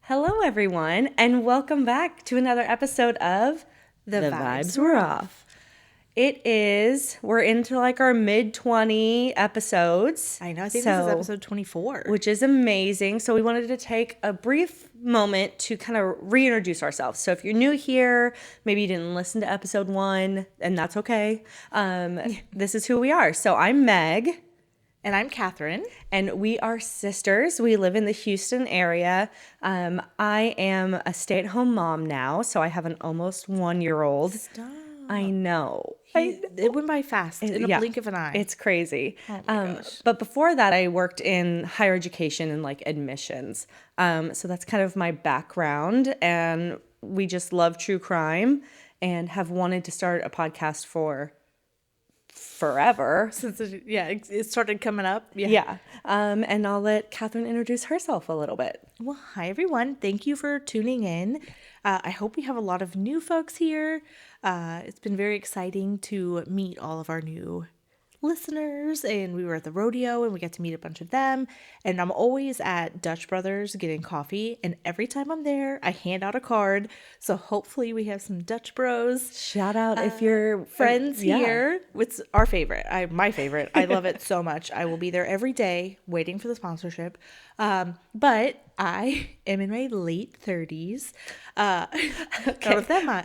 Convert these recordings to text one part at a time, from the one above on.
Hello, everyone, and welcome back to another episode of The Vibes Were Off. We're into like our mid-20 episodes. I know, I think this is episode 24. Which is amazing. So we wanted to take a brief moment to kind of reintroduce ourselves. So if you're new here, maybe you didn't listen to episode 1, and that's okay. This is who we are. So I'm Meg. And I'm Catherine. And we are sisters. We live in the Houston area. I am a stay-at-home mom now, so I have an almost 1-year-old. Stop. I know. It went by fast in a blink of an eye. It's crazy. Oh my gosh. But before that, I worked in higher education and like admissions. So that's kind of my background. And we just love true crime and have wanted to start a podcast for forever. Since it started coming up. Yeah. And I'll let Catherine introduce herself a little bit. Well, hi, everyone. Thank you for tuning in. I hope we have a lot of new folks here. It's been very exciting to meet all of our new listeners, and we were at the rodeo and we got to meet a bunch of them, and I'm always at Dutch Brothers getting coffee, and every time I'm there I hand out a card, so hopefully we have some Dutch bros. Shout out if you're friends here. It's our favorite. My favorite. I love it so much. I will be there every day waiting for the sponsorship. But I am in my late 30s. Okay.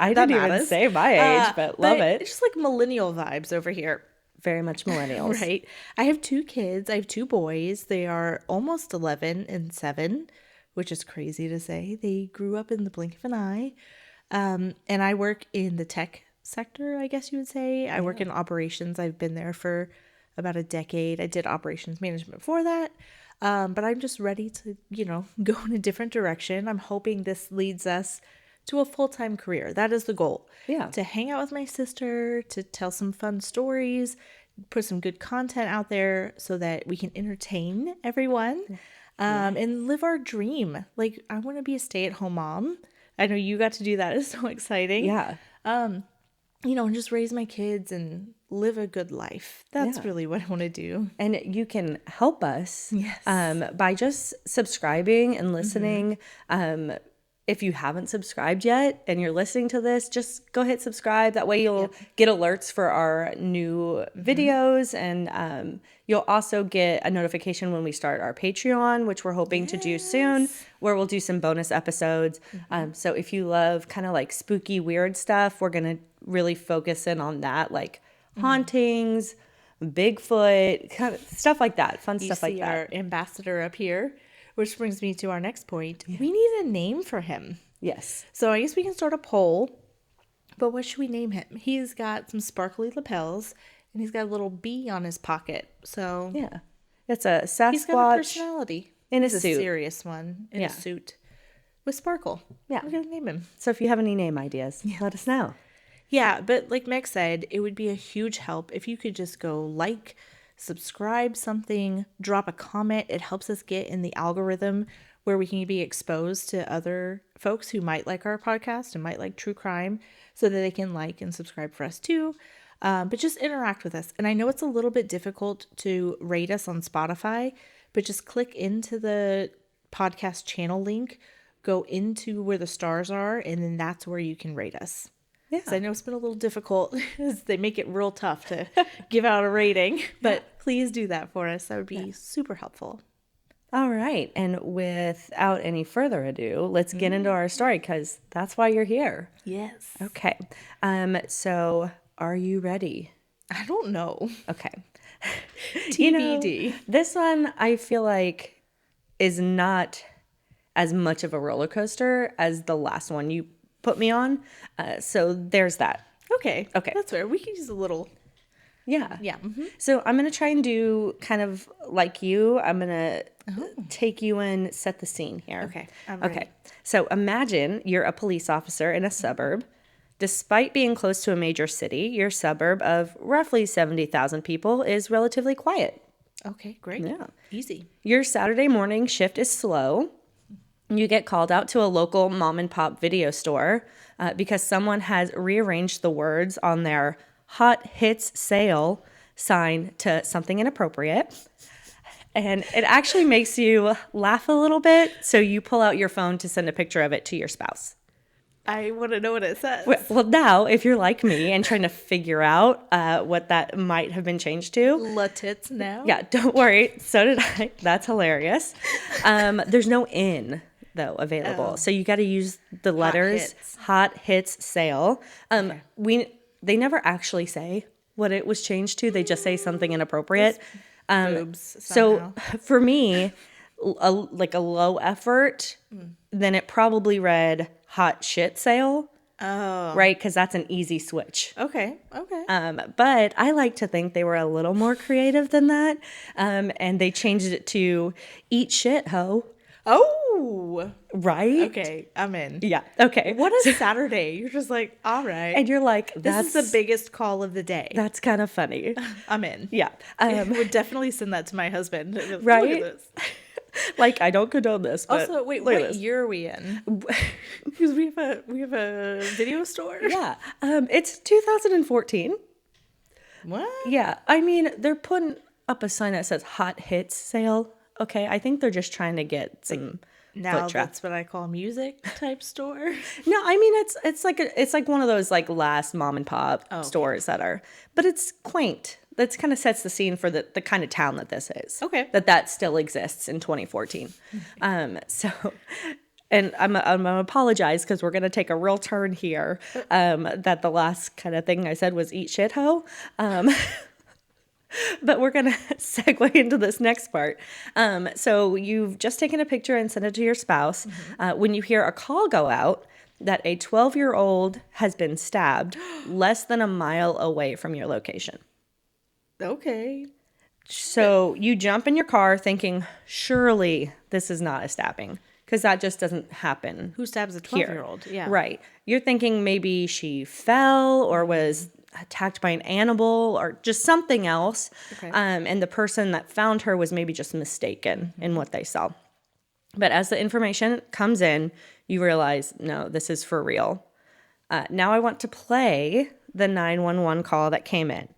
I didn't even say my age, but love it. It's just like millennial vibes over here. Very much millennials. Right. I have 2 kids. I have 2 boys. They are almost 11 and 7, which is crazy to say. They grew up in the blink of an eye. And I work in the tech sector, I guess you would say. I work in operations. I've been there for about a decade. I did operations management before that. But I'm just ready to, go in a different direction. I'm hoping this leads us to a full-time career. That is the goal. Yeah. To hang out with my sister, to tell some fun stories, put some good content out there so that we can entertain everyone, and live our dream. Like, I want to be a stay-at-home mom. I know you got to do that. It's so exciting. Yeah. And just raise my kids and live a good life. That's really what I want to do. And you can help us Yes. by just subscribing and listening. If you haven't subscribed yet and you're listening to this, just go hit subscribe. That way you'll get alerts for our new videos, and you'll also get a notification when we start our Patreon, which we're hoping to do soon, where we'll do some bonus episodes. So if you love kind of like spooky, weird stuff, we're going to really focus in on that, like hauntings, Bigfoot, kind of stuff like that, fun stuff like that. Our ambassador up here. Which brings me to our next point. Yeah. We need a name for him. Yes. So I guess we can start a poll. But what should we name him? He's got some sparkly lapels, and he's got a little bee on his pocket. So yeah, it's a Sasquatch. He's got a personality. In a suit. A serious one in a suit with sparkle. Yeah. We're going to name him. So if you have any name ideas, let us know. Yeah, but like Meg said, it would be a huge help if you could just go subscribe something, drop a comment. It helps us get in the algorithm where we can be exposed to other folks who might like our podcast and might like true crime, so that they can like and subscribe for us too. But just interact with us. And I know it's a little bit difficult to rate us on Spotify, but just click into the podcast channel link, go into where the stars are, and then that's where you can rate us. Yeah. So I know it's been a little difficult because they make it real tough to give out a rating, but please do that for us. That would be super helpful. All right. And without any further ado, let's get into our story, because that's why you're here. Yes. Okay. So are you ready? I don't know. Okay. TBD. This one I feel like is not as much of a roller coaster as the last one you put me on. So there's that. Okay. That's fair. We can use a little. Yeah. Yeah. Mm-hmm. So I'm going to try and do kind of like you. I'm going to take you and set the scene here. Okay. I'm ready. Okay. So imagine you're a police officer in a suburb. Despite being close to a major city, your suburb of roughly 70,000 people is relatively quiet. Okay, great. Yeah. Easy. Your Saturday morning shift is slow. You get called out to a local mom and pop video store because someone has rearranged the words on their hot hits sale sign to something inappropriate. And it actually makes you laugh a little bit. So you pull out your phone to send a picture of it to your spouse. I want to know what it says. Well, now, if you're like me and trying to figure out what that might have been changed to, La tits now? yeah, don't worry. So did I. That's hilarious. There's no in, though, available. Oh. So you got to use the letters hot hits sale. They never actually say what it was changed to. They just say something inappropriate. Boobs So somehow. for me, like a low effort, then it probably read hot shit sale. Oh. Right? Because that's an easy switch. Okay. But I like to think they were a little more creative than that. And they changed it to eat shit, ho. Oh. Right? Okay. I'm in. Yeah. Okay. What a Saturday. You're just like, all right. And you're like, This is the biggest call of the day. That's kind of funny. I'm in. Yeah. I would definitely send that to my husband. Right? Look at this. Like, I don't condone this. But Also, wait, look at what this. year are we in? Because we have a video store. Yeah. It's 2014. What? Yeah. I mean, they're putting up a sign that says hot hits sale. Okay. I think they're just trying to get some Now foot traffic. that's what I call a music type store. No, I mean it's like one of those like last mom and pop stores that are, but it's quaint. That kind of sets the scene for the kind of town that this is. Okay. That still exists in 2014. So, and I'm gonna apologize because we're gonna take a real turn here. That the last kind of thing I said was eat shit ho. But we're going to segue into this next part. So you've just taken a picture and sent it to your spouse. When you hear a call go out that a 12-year-old has been stabbed less than a mile away from your location. Okay. So you jump in your car thinking, surely this is not a stabbing because that just doesn't happen. Who stabs a here. 12-year-old? Yeah. Right. You're thinking maybe she fell or was attacked by an animal or just something else. Okay. And the person that found her was maybe just mistaken in what they saw. But as the information comes in, you realize, no, this is for real. Now I want to play the 911 call that came in.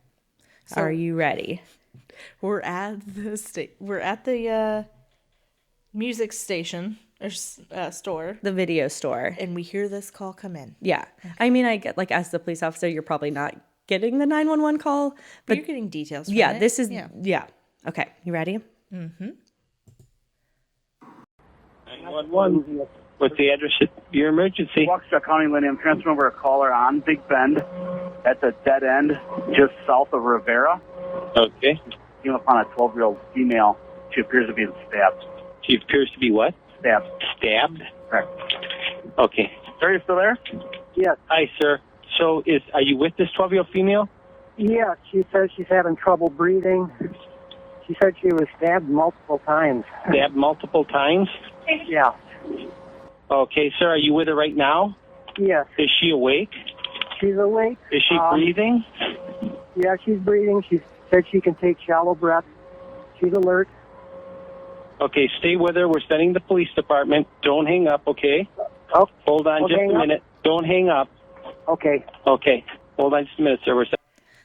Are you ready? We're at the music station or store, The video store. and we hear this call come in. Yeah. Okay. I mean, I get like as the police officer, you're probably not getting the 911 call, But but you're getting details from yeah, it. this is yeah. Okay, you ready? 911. What's the address of your emergency? Waukesha County, Lenny. I'm transferring over a caller on Big Bend. That's a dead end just south of Rivera. Okay. Came upon a 12-year-old female. She appears to be stabbed. She appears to be what? Stabbed. Stabbed? Correct. Okay. Sir, you still there? Yes. Hi, sir. So are you with this 12-year-old female? Yeah, she says she's having trouble breathing. She said she was stabbed multiple times. Stabbed multiple times? Yeah. Okay, sir. Are you with her right now? Yes. Is she awake? She's awake. Is she breathing? Yeah, she's breathing. She said she can take shallow breaths. She's alert. Okay, stay with her. We're sending the police department. Don't hang up, okay? Oh, Hold on just a minute. Don't hang up. okay. Okay. Hold on just a minute, sir. We're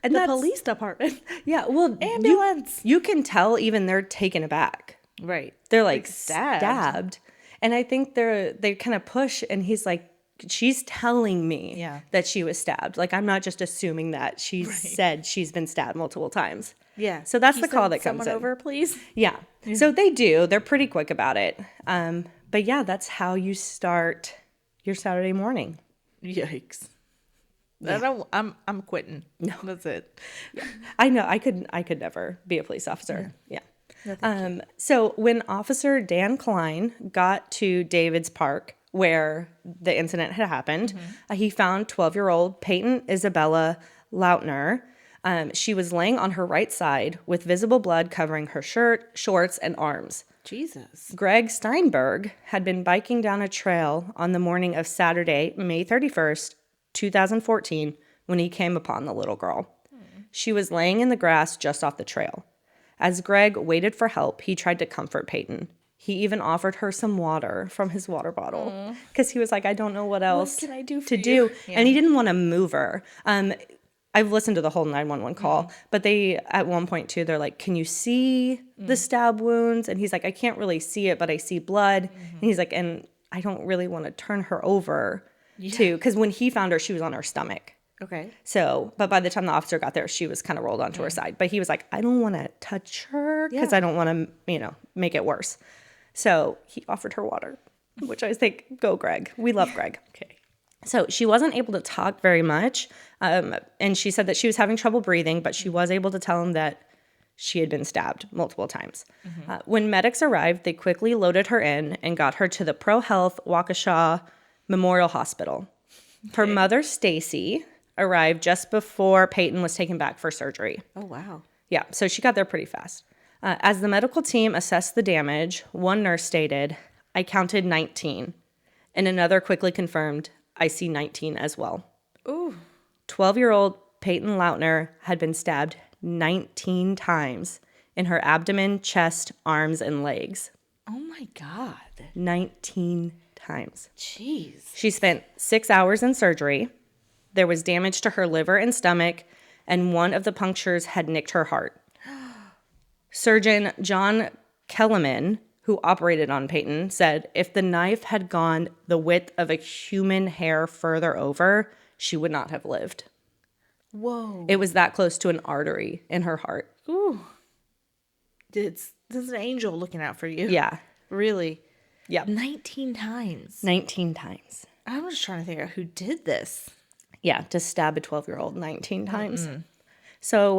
And The that's, police department. yeah, well, Ambulance. You can tell even they're taken aback. Right. They're like stabbed. stabbed. And I think they kind of push and he's like, she's telling me that she was stabbed. Like, I'm not just assuming that. She said she's been stabbed multiple times. Yeah. So that's Can the you call send that comes someone in. over, please. Yeah. So they do. They're pretty quick about it. But yeah, that's how you start your Saturday morning. Yikes. I'm quitting. No. That's it. I know. I could never be a police officer. Yeah. So when Officer Dan Klein got to David's Park, where the incident had happened, he found 12-year-old Peyton Isabella Lautner. She was laying on her right side with visible blood covering her shirt, shorts, and arms. Jesus. Greg Steinberg had been biking down a trail on the morning of Saturday, May 31st, 2014, when he came upon the little girl. She was laying in the grass just off the trail. As Greg waited for help, he tried to comfort Peyton. He even offered her some water from his water bottle because he was like, I don't know what else can I do for to you? do. Yeah. And he didn't want to move her. I've listened to the whole 911 call, but they, at one point too, they're like, can you see the stab wounds? And he's like, I can't really see it, but I see blood. And he's like, and I don't really want to turn her over too. Because when he found her, she was on her stomach. Okay. So, but by the time the officer got there, she was kind of rolled onto her side. But he was like, I don't want to touch her because I don't want to, make it worse. So he offered her water, which I think, go Greg. We love Greg. Okay. So she wasn't able to talk very much. And she said that she was having trouble breathing, but she was able to tell him that she had been stabbed multiple times. When medics arrived, they quickly loaded her in and got her to the Pro Health Waukesha Memorial Hospital. Her mother, Stacy, arrived just before Peyton was taken back for surgery. Oh, wow. Yeah, so she got there pretty fast. As the medical team assessed the damage, one nurse stated, I counted 19. And another quickly confirmed, I see 19 as well. Ooh. 12-year-old Peyton Lautner had been stabbed 19 times in her abdomen, chest, arms, and legs. Oh, my God. 19 times. Jeez. She spent 6 hours in surgery. There was damage to her liver and stomach, and one of the punctures had nicked her heart. Surgeon John Kellerman, who operated on Peyton, said if the knife had gone the width of a human hair further over, she would not have lived. Whoa. It was that close to an artery in her heart. Ooh. This is an angel looking out for you. Yeah. Really? Yeah. 19 times. 19 times. I'm just trying to figure out who did this. Yeah, to stab a 12-year-old 19 times. So,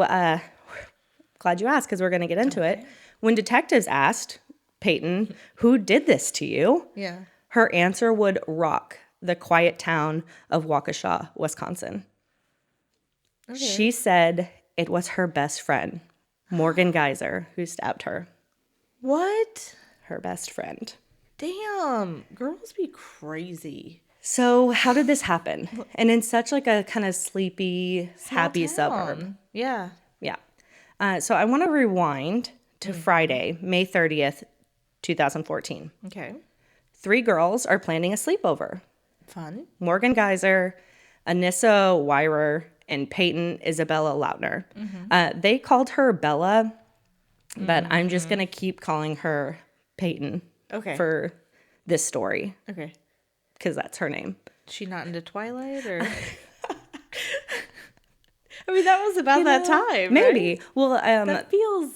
glad you asked because we're going to get into it. When detectives asked Peyton, who did this to you? Yeah. Her answer would rock the quiet town of Waukesha, Wisconsin. Okay. She said it was her best friend, Morgan Geyser, who stabbed her. What? Her best friend. Damn. Girls be crazy. So how did this happen? And in such like a kind of sleepy, happy suburb. Yeah. Yeah. So I want to rewind to Friday, May 30th, 2014. Okay. 3 girls are planning a sleepover. Fun. Morgan Geyser, Anissa Weirer, and Peyton Isabella Lautner. They called her Bella, but I'm just going to keep calling her Peyton for this story. Okay. Because that's her name. She not into Twilight or? I mean, that was about that time. Maybe. Right? Well, that feels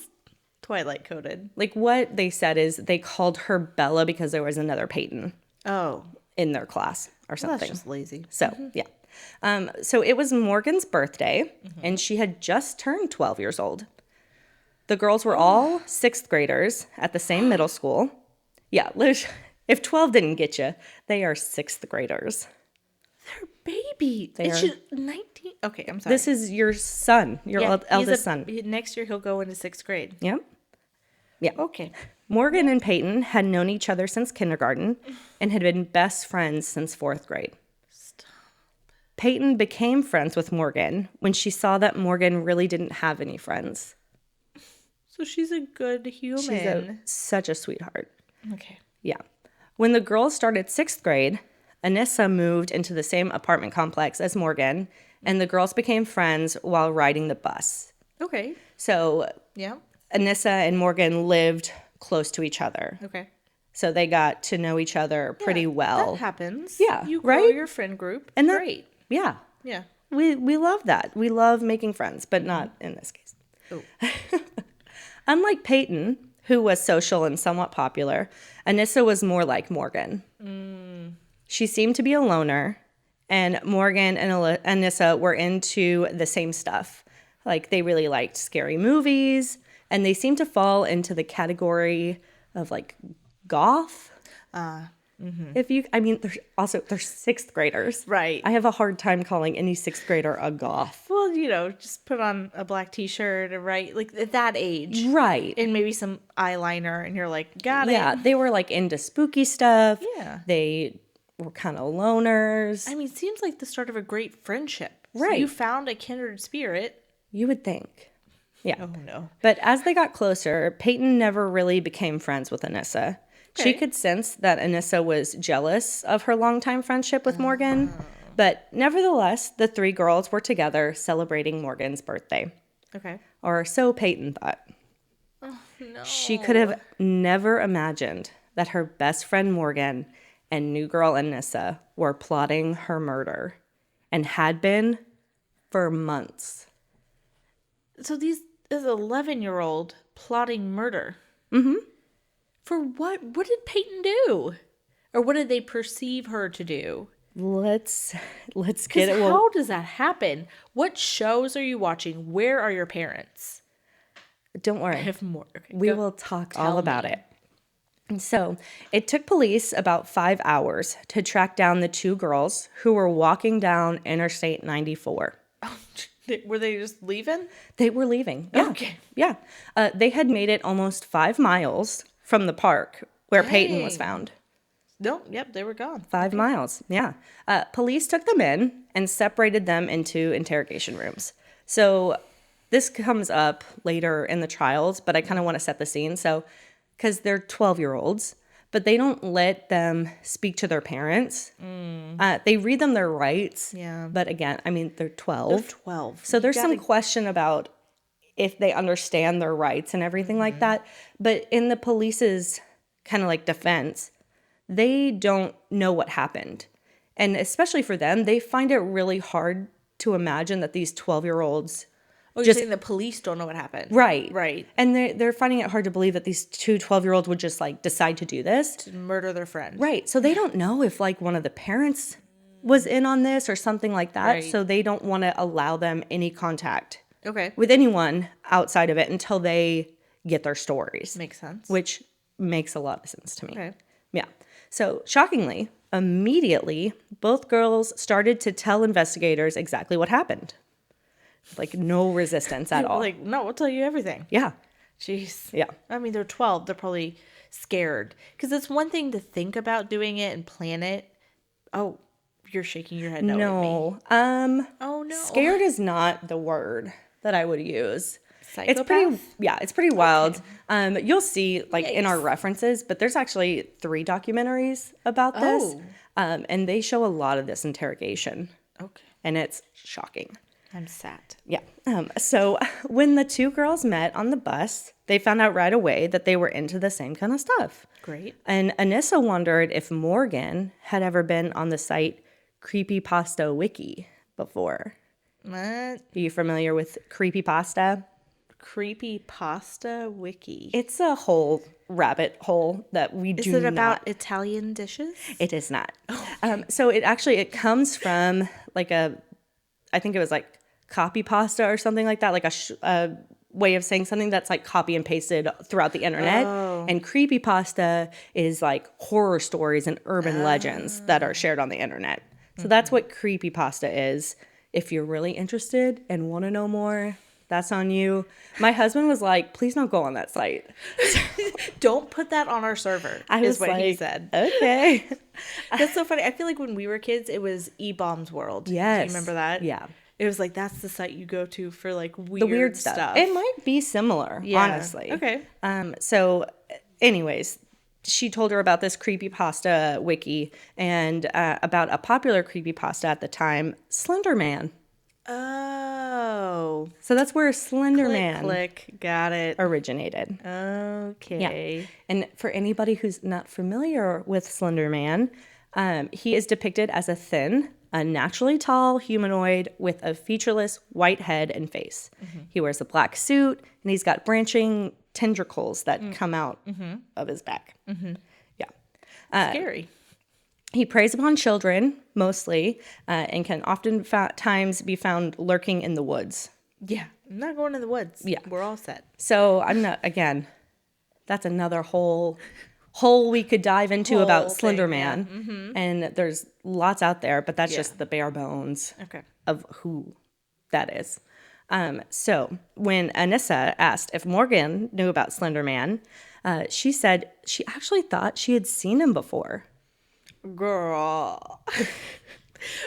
Twilight coded. Like what they said is they called her Bella because there was another Peyton. Oh. In their class or something. Well, that's just lazy. So, yeah. So it was Morgan's birthday, and she had just turned 12 years old. The girls were all 6th graders at the same middle school. Yeah, if 12 didn't get you, they are 6th graders. They're baby. They it's are. Just 19. Okay, I'm sorry. This is your son, your eldest son. Next year he'll go into 6th grade. Yep. Yeah. Okay. Morgan and Peyton had known each other since kindergarten and had been best friends since 4th grade. Stop. Peyton became friends with Morgan when she saw that Morgan really didn't have any friends. So she's a good human. She's such a sweetheart. Okay. Yeah. When the girls started 6th grade, Anissa moved into the same apartment complex as Morgan, and the girls became friends while riding the bus. Okay. So Yeah. Anissa and Morgan lived close to each other. Okay. So they got to know each other pretty well. That happens. Yeah, You grow right? your friend group. And that- great. Yeah. Yeah. We love that. We love making friends, but not in this case. Oh. Unlike Peyton, who was social and somewhat popular, Anissa was more like Morgan. She seemed to be a loner, and Morgan and Anissa were into the same stuff. Like, they really liked scary movies, and they seemed to fall into the category of, like, goth. They're 6th graders. Right. I have a hard time calling any 6th grader a goth. Well, just put on a black t-shirt and like at that age. Right. And maybe some eyeliner and you're like, got it. Yeah, they were like into spooky stuff. Yeah. They were kind of loners. I mean, it seems like the start of a great friendship. So Right. you found a kindred spirit. You would think. Yeah. Oh, no. But as they got closer, Peyton never really became friends with Anissa. She Okay. could sense that Anissa was jealous of her longtime friendship with Morgan. But nevertheless, the three girls were together celebrating Morgan's birthday. Okay. Or so Peyton thought. Oh, no. She could have never imagined that her best friend Morgan and new girl Anissa were plotting her murder and had been for months. So this 11-year-old plotting murder. Mm-hmm. For what? What did Peyton do? Or what did they perceive her to do? Let's get it. How does that happen? What shows are you watching? Where are your parents? Don't worry. I have more. Okay, We go. will talk Tell all about me. it. And so it took police about 5 hours to track down the two girls who were walking down Interstate 94. Were they just leaving? They were leaving. Yeah. Okay. Yeah. They had made it almost 5 miles from the park where Peyton was Dang. found. No, yep, they were gone. 5 miles. Yeah. Police took them in and separated them into interrogation rooms. So this comes up later in the trials, but I kind of want to set the scene. So, because they're 12-year-olds, but they don't let them speak to their parents. They read them their rights. Yeah. But again, I mean, they're 12. They're 12. So there's some question about if they understand their rights and everything like that. But in the police's kind of like defense, they don't know what happened. And especially for them, they find it really hard to imagine that these 12-year-olds Oh, you're saying the police don't know what happened. Right. Right. And they're finding it hard to believe that these two 12-year-olds would just like decide to do this. To murder their friend. Right. So they don't know if like one of the parents was in on this or something like that. Right. So they don't want to allow them any contact Okay. with anyone outside of it until they get their stories. Makes sense. Which makes a lot of sense to me. Okay. Yeah. So shockingly, immediately, both girls started to tell investigators exactly what happened. Like no resistance at all. Like, no, we'll tell you everything. Yeah. Jeez. Yeah. I mean, they're 12. They're probably scared. Because it's one thing to think about doing it and plan it. Oh, you're shaking your head no at me. Oh, no. Scared is not the word that I would use. Psychopath? It's pretty wild. You'll see like in our Yikes. references, but there's actually 3 documentaries about this. Oh. And they show a lot of this interrogation. Okay. And it's shocking. I'm sad. Yeah. So when the two girls met on the bus, they found out right away that they were into the same kind of stuff. Great. And Anissa wondered if Morgan had ever been on the site Creepypasta Wiki before. What? Are you familiar with Creepypasta? Creepypasta wiki. It's a whole rabbit hole that we Is do it not. about Italian dishes? It is not. So it comes from like I think it was like copy pasta or something like that, like a way of saying something that's like copy and pasted throughout the internet. Oh. And creepypasta is like horror stories and urban legends that are shared on the internet. So that's what creepypasta is. If you're really interested and want to know more, that's on you. My husband was like, please don't go on that site. Don't put that on our server, I is was what like, he said. Okay. That's so funny. I feel like when we were kids, it was E-Bombs World. Yes. Do you remember that? Yeah. It was like, that's the site you go to for like weird, The weird stuff. It might be similar, Yeah. honestly. Okay. So anyways, she told her about this creepypasta wiki and about a popular creepypasta at the time, Slenderman. Oh. So that's where Slenderman Click. Got it. originated. Okay. And for anybody who's not familiar with Slenderman, he is depicted as a thin, unnaturally tall humanoid with a featureless white head and face. He wears a black suit, and he's got branching tendrils that come out of his back. Yeah. Scary. He preys upon children, mostly, and can often times be found lurking in the woods. Yeah. I'm not going in the woods. Yeah. We're all set. So I'm not, again, that's another whole we could dive into about Whole thing, Slenderman. And there's lots out there, but that's Yeah. just the bare bones Okay. of who that is. So when Anissa asked if Morgan knew about Slenderman, she said she actually thought she had seen him before. Girl.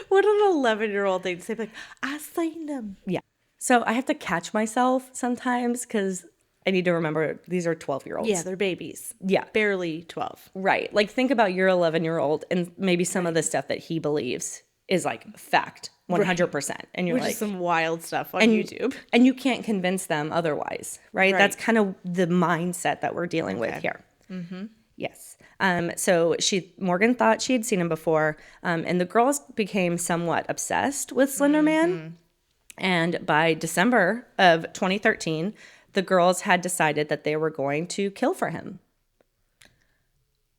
What an 11-year-old thing to say. Like, I seen them. Yeah. So I have to catch myself sometimes because I need to remember these are 12-year-olds. Yeah, they're babies. Yeah. Barely 12. Right. Like think about your 11-year-old and maybe some of the stuff that he believes. is like fact, 100%. And you're Which like, is some wild stuff on YouTube. and you can't convince them otherwise, right? Right. That's kind of the mindset that we're dealing with here. Mm-hmm. Yes. So Morgan thought she had seen him before, and the girls became somewhat obsessed with Slenderman. And by December of 2013, the girls had decided that they were going to kill for him.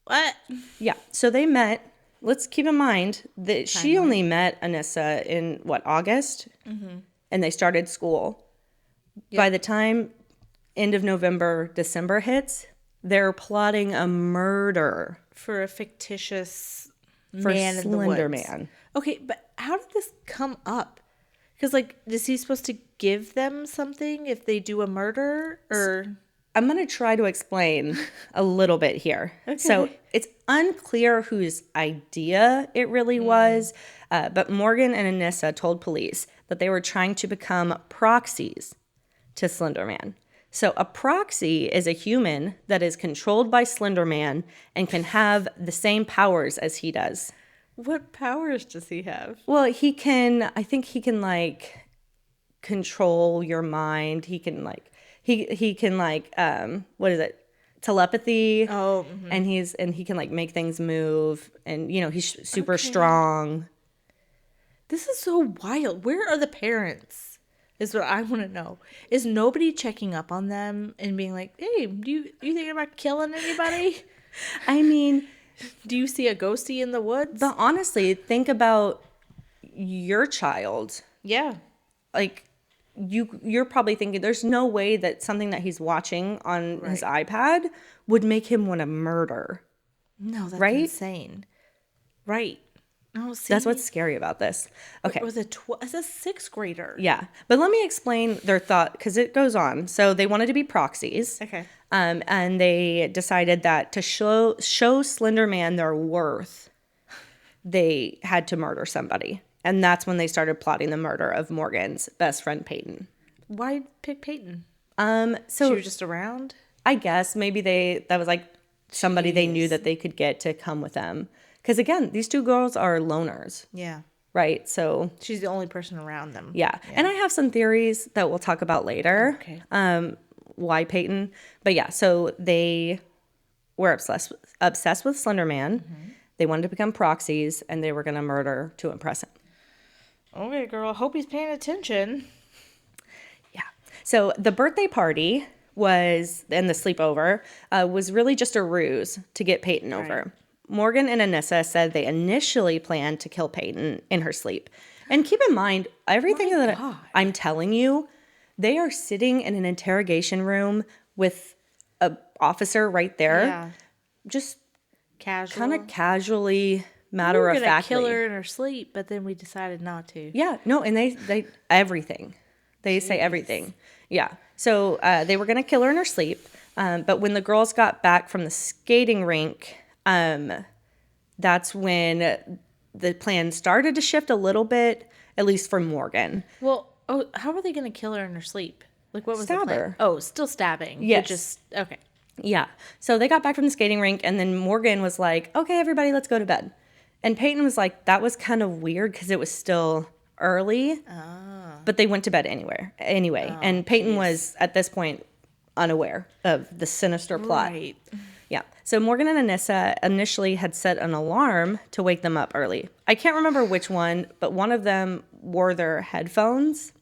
What? Yeah. So they met. Let's keep in mind that she only met Anissa in August? Mm-hmm. And they started school. Yep. By the time end of November, December hits, they're plotting a murder For a fictitious for man in the Slender woods. Man. Okay, but how did this come up? Because, like, is he supposed to give them something if they do a murder? Or I'm going to try to explain a little bit here. Okay. So it's unclear whose idea it really was, but Morgan and Anissa told police that they were trying to become proxies to Slenderman. So a proxy is a human that is controlled by Slenderman and can have the same powers as he does. What powers does he have? Well, I think he can like control your mind. He can like, he can like, what is it? Telepathy. Oh, mm-hmm. And he can like make things move, and he's super strong. This is so wild. Where are the parents? Is what I want to know. Is nobody checking up on them and being like, "Hey, you thinking about killing anybody?" I mean, do you see a ghostie in the woods? But honestly, think about your child. Yeah. Like you're probably thinking there's no way that something that he's watching on his iPad would make him want to murder. No, that's right? insane. Right. Oh, see, that's what's scary about this. Okay. It was it's a sixth grader. Yeah. But let me explain their thought, because it goes on. So they wanted to be proxies. Okay. And they decided that to show Slenderman their worth, they had to murder somebody. And that's when they started plotting the murder of Morgan's best friend, Peyton. Why pick Peyton? So she was just around? I guess maybe that was like somebody they knew that they could get to come with them. Because again, these two girls are loners. Yeah. Right. So she's the only person around them. Yeah. And I have some theories that we'll talk about later. Okay. Why Peyton. But yeah, so they were obsessed with Slenderman. Mm-hmm. They wanted to become proxies, and they were going to murder to impress him. Okay, girl. I hope he's paying attention. Yeah. So the birthday party and the sleepover was really just a ruse to get Peyton over. Morgan and Anissa said they initially planned to kill Peyton in her sleep. And keep in mind, everything I'm telling you, they are sitting in an interrogation room with an officer right there. Yeah. Just casual. Kind of casually, matter-of-factly. We were going to kill her in her sleep, but then we decided not to. Yeah. No, and they everything. They say everything. Yeah. So they were going to kill her in her sleep. But when the girls got back from the skating rink, that's when the plan started to shift a little bit, at least for Morgan. Well, how were they going to kill her in her sleep? Like, what was the plan? Her. Oh, still stabbing. Yes. Okay. Yeah. So they got back from the skating rink, and then Morgan was like, okay, everybody, let's go to bed. And Peyton was like, that was kind of weird because it was still early. But they went to bed anyway. And Peyton was, at this point, unaware of the sinister plot. Right. Yeah. So Morgan and Anissa initially had set an alarm to wake them up early. I can't remember which one, but one of them wore their headphones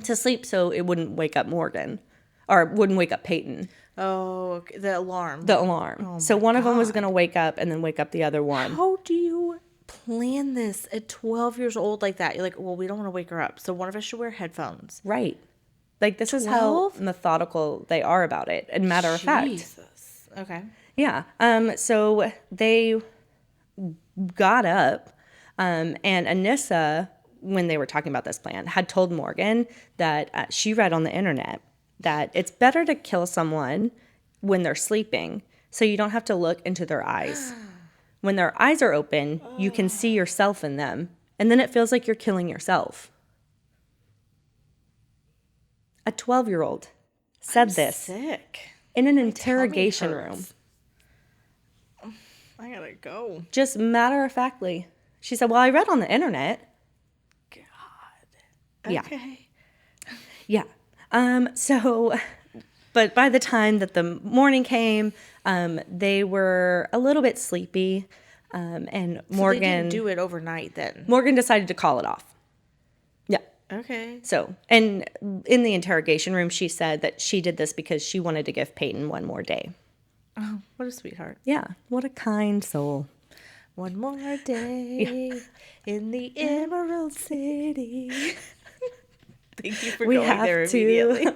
to sleep so it wouldn't wake up Morgan, or wouldn't wake up Peyton. Oh, okay. The alarm. So one of them was going to wake up and then wake up the other one. How do you plan this at 12 years old like that? You're like, well, we don't want to wake her up, so one of us should wear headphones. Right. Like, this 12? Is how methodical they are about it. And matter of fact. Okay. Yeah. So they got up, and Anissa, when they were talking about this plan, had told Morgan that she read on the internet that it's better to kill someone when they're sleeping so you don't have to look into their eyes. When their eyes are open, you can see yourself in them, and then it feels like you're killing yourself. A 12-year-old said this. Sick. In an interrogation room. I gotta go. Just matter-of-factly. She said, well, I read on the internet. Yeah. Okay. Yeah. But by the time that the morning came, they were a little bit sleepy. And So Morgan they didn't do it overnight then. Morgan decided to call it off. Yeah. Okay. So, and in the interrogation room, she said that she did this because she wanted to give Peyton one more day. Oh, what a sweetheart. Yeah. What a kind soul. One more day in the Emerald City. Thank you for We going have there to immediately.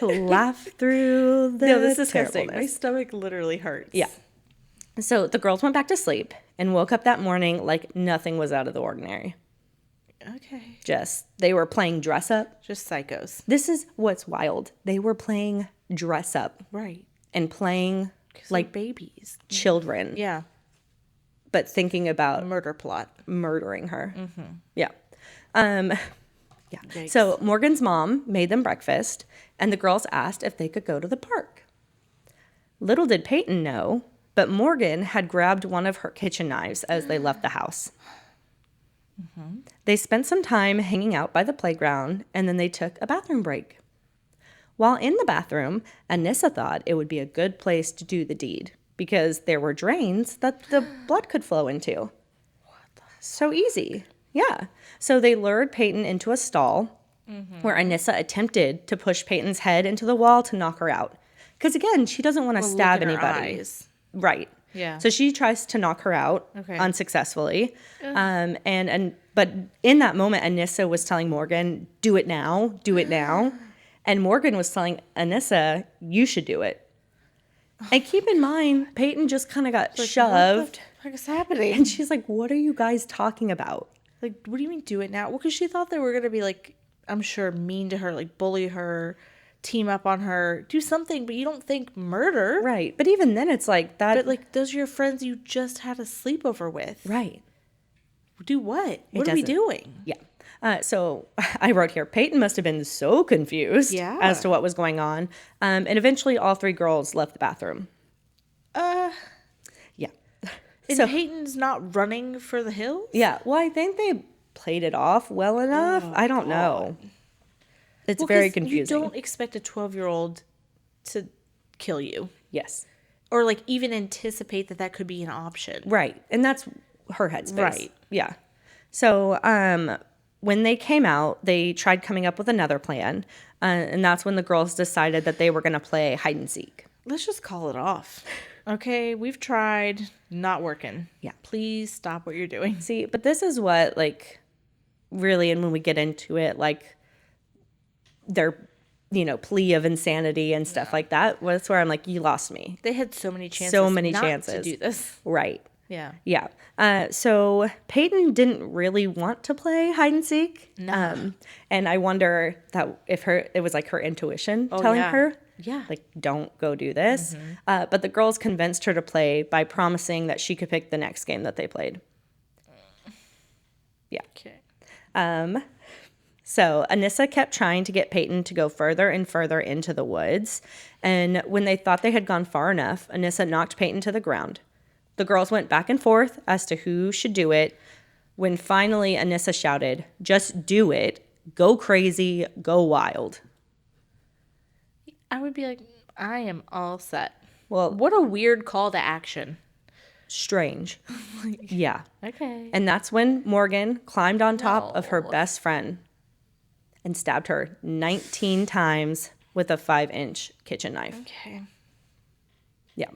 laugh through the No, this is disgusting. My terribleness. stomach literally hurts. Yeah. So the girls went back to sleep and woke up that morning like nothing was out of the ordinary. Okay. They were playing dress up. Just psychos. This is what's wild. They were playing dress up Right. and playing Like babies. children, Yeah. but thinking about Murder plot. murdering her. Yeah. Yeah. Yikes. So Morgan's mom made them breakfast, and the girls asked if they could go to the park. Little did Peyton know, but Morgan had grabbed one of her kitchen knives as they left the house. They spent some time hanging out by the playground, and then they took a bathroom break. While in the bathroom, Anissa thought it would be a good place to do the deed because there were drains that the blood could flow into. So easy. Yeah. So they lured Peyton into a stall where Anissa attempted to push Peyton's head into the wall to knock her out. Because again, she doesn't want to Well, stab look in her anybody. eyes. Right. Yeah. So she tries to knock her out Okay. unsuccessfully. But in that moment, Anissa was telling Morgan, do it now, do it now. And Morgan was telling Anissa, you should do it. And keep in mind, Peyton just kind of got shoved. What the heck is happening? And she's like, what are you guys talking about? Like, what do you mean do it now? Well, because she thought they were going to be, like, I'm sure, mean to her, like, bully her, team up on her, do something, but you don't think murder. Right. But even then, it's like that. But, like, those are your friends you just had a sleepover with. Right. Do what? What are we doesn't. doing? Yeah. So I wrote here, Peyton must have been so confused Yeah. as to what was going on. And eventually all three girls left the bathroom. Yeah. And So, Peyton's not running for the hills? yeah. Well, I think they played it off well enough. I don't know. It's Well, very 'cause confusing. You don't expect a 12-year-old to kill you. Yes. Or, like, even anticipate that could be an option. Right. And that's her headspace. Right. Yeah. So when they came out, they tried coming up with another plan. And that's when the girls decided that they were going to play hide and seek. Let's just call it off. Okay, we've tried. Not working. Yeah. Please stop what you're doing. See, but this is what, like, really, and when we get into it, like, their, plea of insanity and stuff like that, that's where I'm like, you lost me. They had so many chances. So many not chances. to do this. Right. Yeah. Yeah. So Peyton didn't really want to play hide and seek. No. And I wonder that if it was like her intuition telling yeah. her, Yeah. like, don't go do this. But the girls convinced her to play by promising that she could pick the next game that they played. Yeah. Okay. So Anissa kept trying to get Peyton to go further and further into the woods. And when they thought they had gone far enough, Anissa knocked Peyton to the ground. The girls went back and forth as to who should do it, when finally Anissa shouted, just do it. Go crazy. Go wild. I would be like, I am all set. Well, What a weird call to action. strange. Yeah. Okay. And that's when Morgan climbed on top of her best friend and stabbed her 19 times with a 5-inch kitchen knife. Okay. Yeah.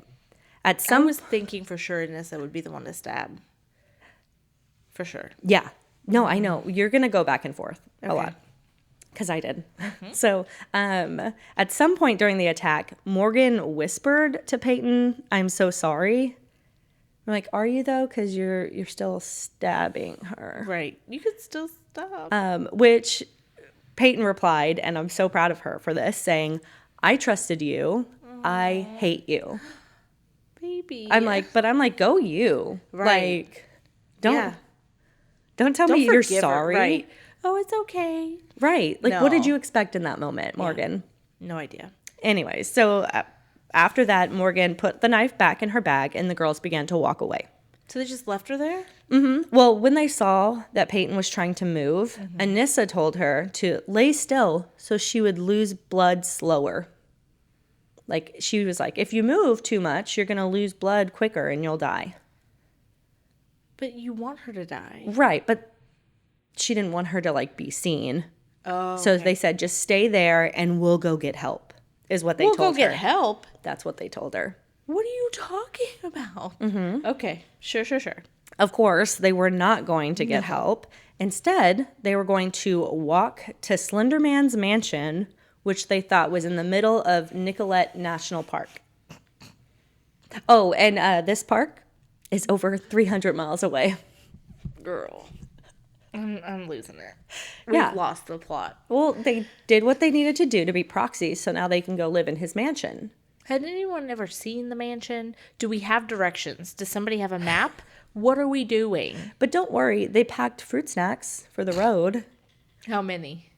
At I some was thinking for sure Nessa would be the one to stab. For sure. Yeah. No, I know. You're going to go back and forth a lot. Because I did. So at some point during the attack, Morgan whispered to Peyton, I'm so sorry. I'm like, are you though? Because you're still stabbing her. Right. You could still stop. Which Peyton replied, and I'm so proud of her for this, saying, I trusted you. I hate you. Baby. I'm like, go you. Right. Like, don't Yeah. don't tell Don't me you're forgive her. sorry. Right. Oh, it's okay. Right. Like, what did No. you expect in that moment, Morgan? No idea. Anyways, so after that, Morgan put the knife back in her bag and the girls began to walk away. So they just left her there? Well, when they saw that Peyton was trying to move, Anissa told her to lay still so she would lose blood slower. Like, she was like, if you move too much, you're going to lose blood quicker and you'll die. But you want her to die. Right, but she didn't want her to, like, be seen. Oh, So they said, just stay there and we'll go get help, is what they told her. We'll go get help? That's what they told her. What are you talking about? Okay, sure. Of course, they were not going to get help. Instead, they were going to walk to Slenderman's mansion, which they thought was in the middle of Nicollet National Park. Oh, and this park is over 300 miles away. Girl. I'm losing it. Yeah. We've lost the plot. Well, they did what they needed to do to be proxies, so now they can go live in his mansion. Had anyone ever seen the mansion? Do we have directions? Does somebody have a map? What are we doing? But don't worry, they packed fruit snacks for the road. How many?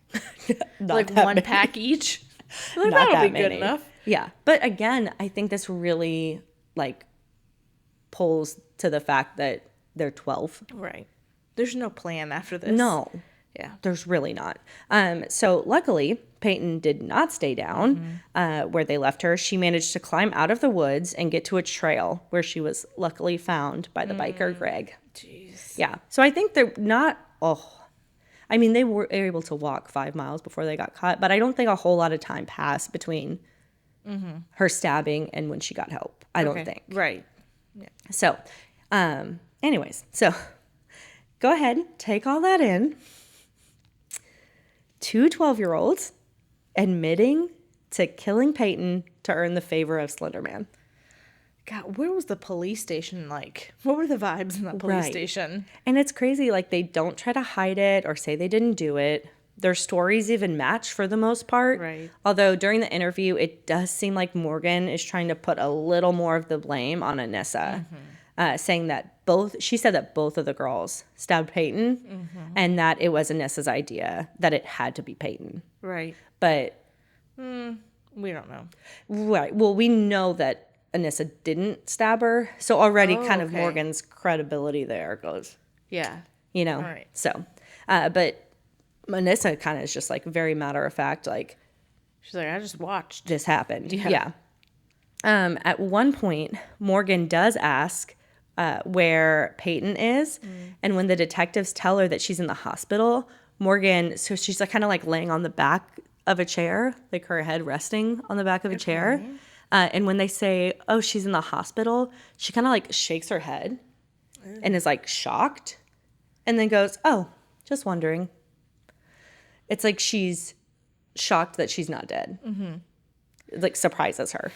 Not Like that one many. pack each? Not That'll that be good many. enough. Yeah. But again, I think this really, like, pulls to the fact that they're 12. Right. There's no plan after this. No. Yeah. There's really not. So luckily, Peyton did not stay down where they left her. She managed to climb out of the woods and get to a trail where she was luckily found by the biker, Greg. Jeez. Yeah. So I think they're not, I mean, they were able to walk 5 miles before they got caught, but I don't think a whole lot of time passed between her stabbing and when she got help. I don't think. Right. So, anyways, so go ahead, take all that in. 2 12-year-olds admitting to killing Peyton to earn the favor of Slenderman. God, where was the police station like? What were the vibes in that police station? And it's crazy, like, they don't try to hide it or say they didn't do it. Their stories even match for the most part. Right. Although during the interview, it does seem like Morgan is trying to put a little more of the blame on Anissa. Saying that she said that both of the girls stabbed Peyton and that it was Anissa's idea, that it had to be Peyton. Right. But, We don't know. right, well, we know that Anissa didn't stab her. So already kind of okay. Morgan's credibility there goes, Yeah. you know. Right. So, but Anissa kind of is just like very matter of fact, like, She's like, I just watched. this happened. Yeah. At one point, Morgan does ask where Peyton is. And when the detectives tell her that she's in the hospital, Morgan, so she's like kind of like laying on the back of a chair, like her head resting on the back of a chair. And when they say, oh, she's in the hospital, she kind of like shakes her head and is like shocked and then goes, oh, just wondering. It's like she's shocked that she's not dead. It like surprises her.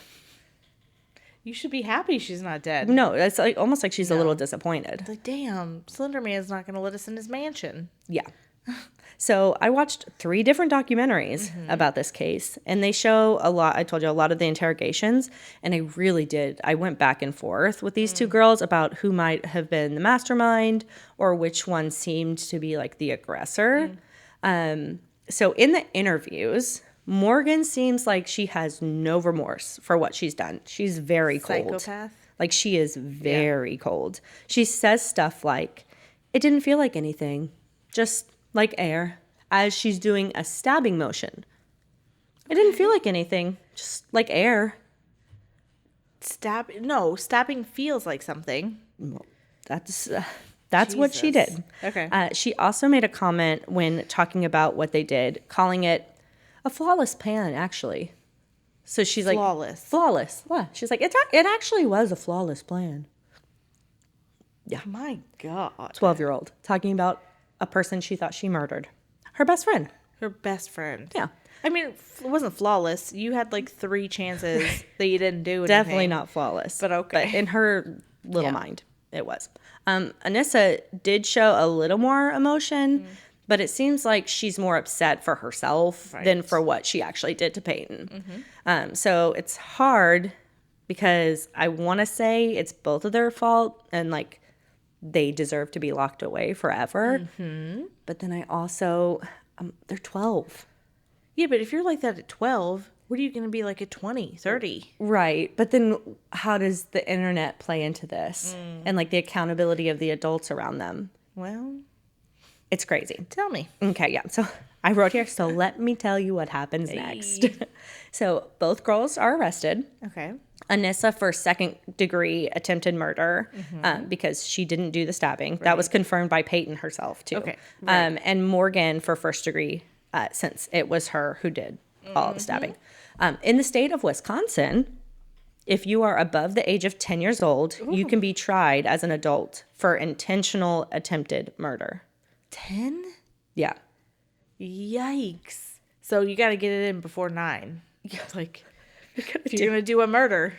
You should be happy she's not dead. No, it's like almost like she's a little disappointed. Like, damn, Slenderman's not going to let us in his mansion. Yeah. So I watched 3 different documentaries about this case, and they show a lot. I told you a lot of the interrogations, and I really did. I went back and forth with these 2 girls about who might have been the mastermind or which one seemed to be like the aggressor. So in the interviews, Morgan seems like she has no remorse for what she's done. She's very cold. Psychopath? Like, she is very cold. She says stuff like, it didn't feel like anything, just like air, as she's doing a stabbing motion. It didn't feel like anything, just like air. Stabbing feels like something. That's what she Jesus. did. Okay. She also made a comment when talking about what they did, calling it a flawless plan, actually. So she's Flawless. like, flawless. What? She's like, it actually was a flawless plan. Yeah. My God. 12-year-old talking about a person she thought she murdered. Her best friend. Her best friend. Yeah. I mean, it wasn't flawless. You had like 3 chances that you didn't do anything. Definitely not flawless. But okay. But in her little mind, it was. Anissa did show a little more emotion, but it seems like she's more upset for herself than for what she actually did to Peyton. So it's hard because I want to say it's both of their fault and like they deserve to be locked away forever. But then I also, they're 12. Yeah, but if you're like that at 12, What are you going to be like at 20, 30? Right. But then how does the internet play into this? And like the accountability of the adults around them? Well, It's crazy. tell me. Okay, yeah. So I wrote here, so let me tell you what happens next. So both girls are arrested. Okay. Anissa for second-degree attempted murder because she didn't do the stabbing. That was confirmed by Peyton herself, too. Okay, right. And Morgan for first-degree since it was her who did all the stabbing. In the state of Wisconsin, if you are above the age of 10 years old, you can be tried as an adult for intentional attempted murder. 10? Yeah. Yikes. So you got to get it in before 9. Like, if you're going to do a murder,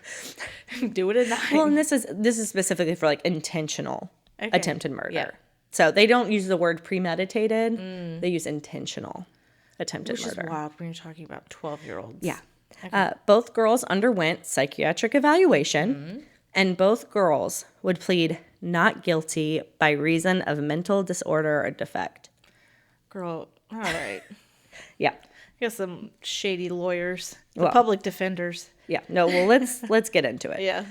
do it at 9. Well, and this is specifically for like intentional attempted murder. Yeah. So they don't use the word premeditated. They use intentional attempted Which murder. is wild when you're talking about 12-year-olds. Yeah. Both girls underwent psychiatric evaluation, and both girls would plead not guilty by reason of mental disorder or defect. Girl, all right. Yeah. Got some shady lawyers, the Well, public defenders. Yeah. No, well, let's get into it. Yeah.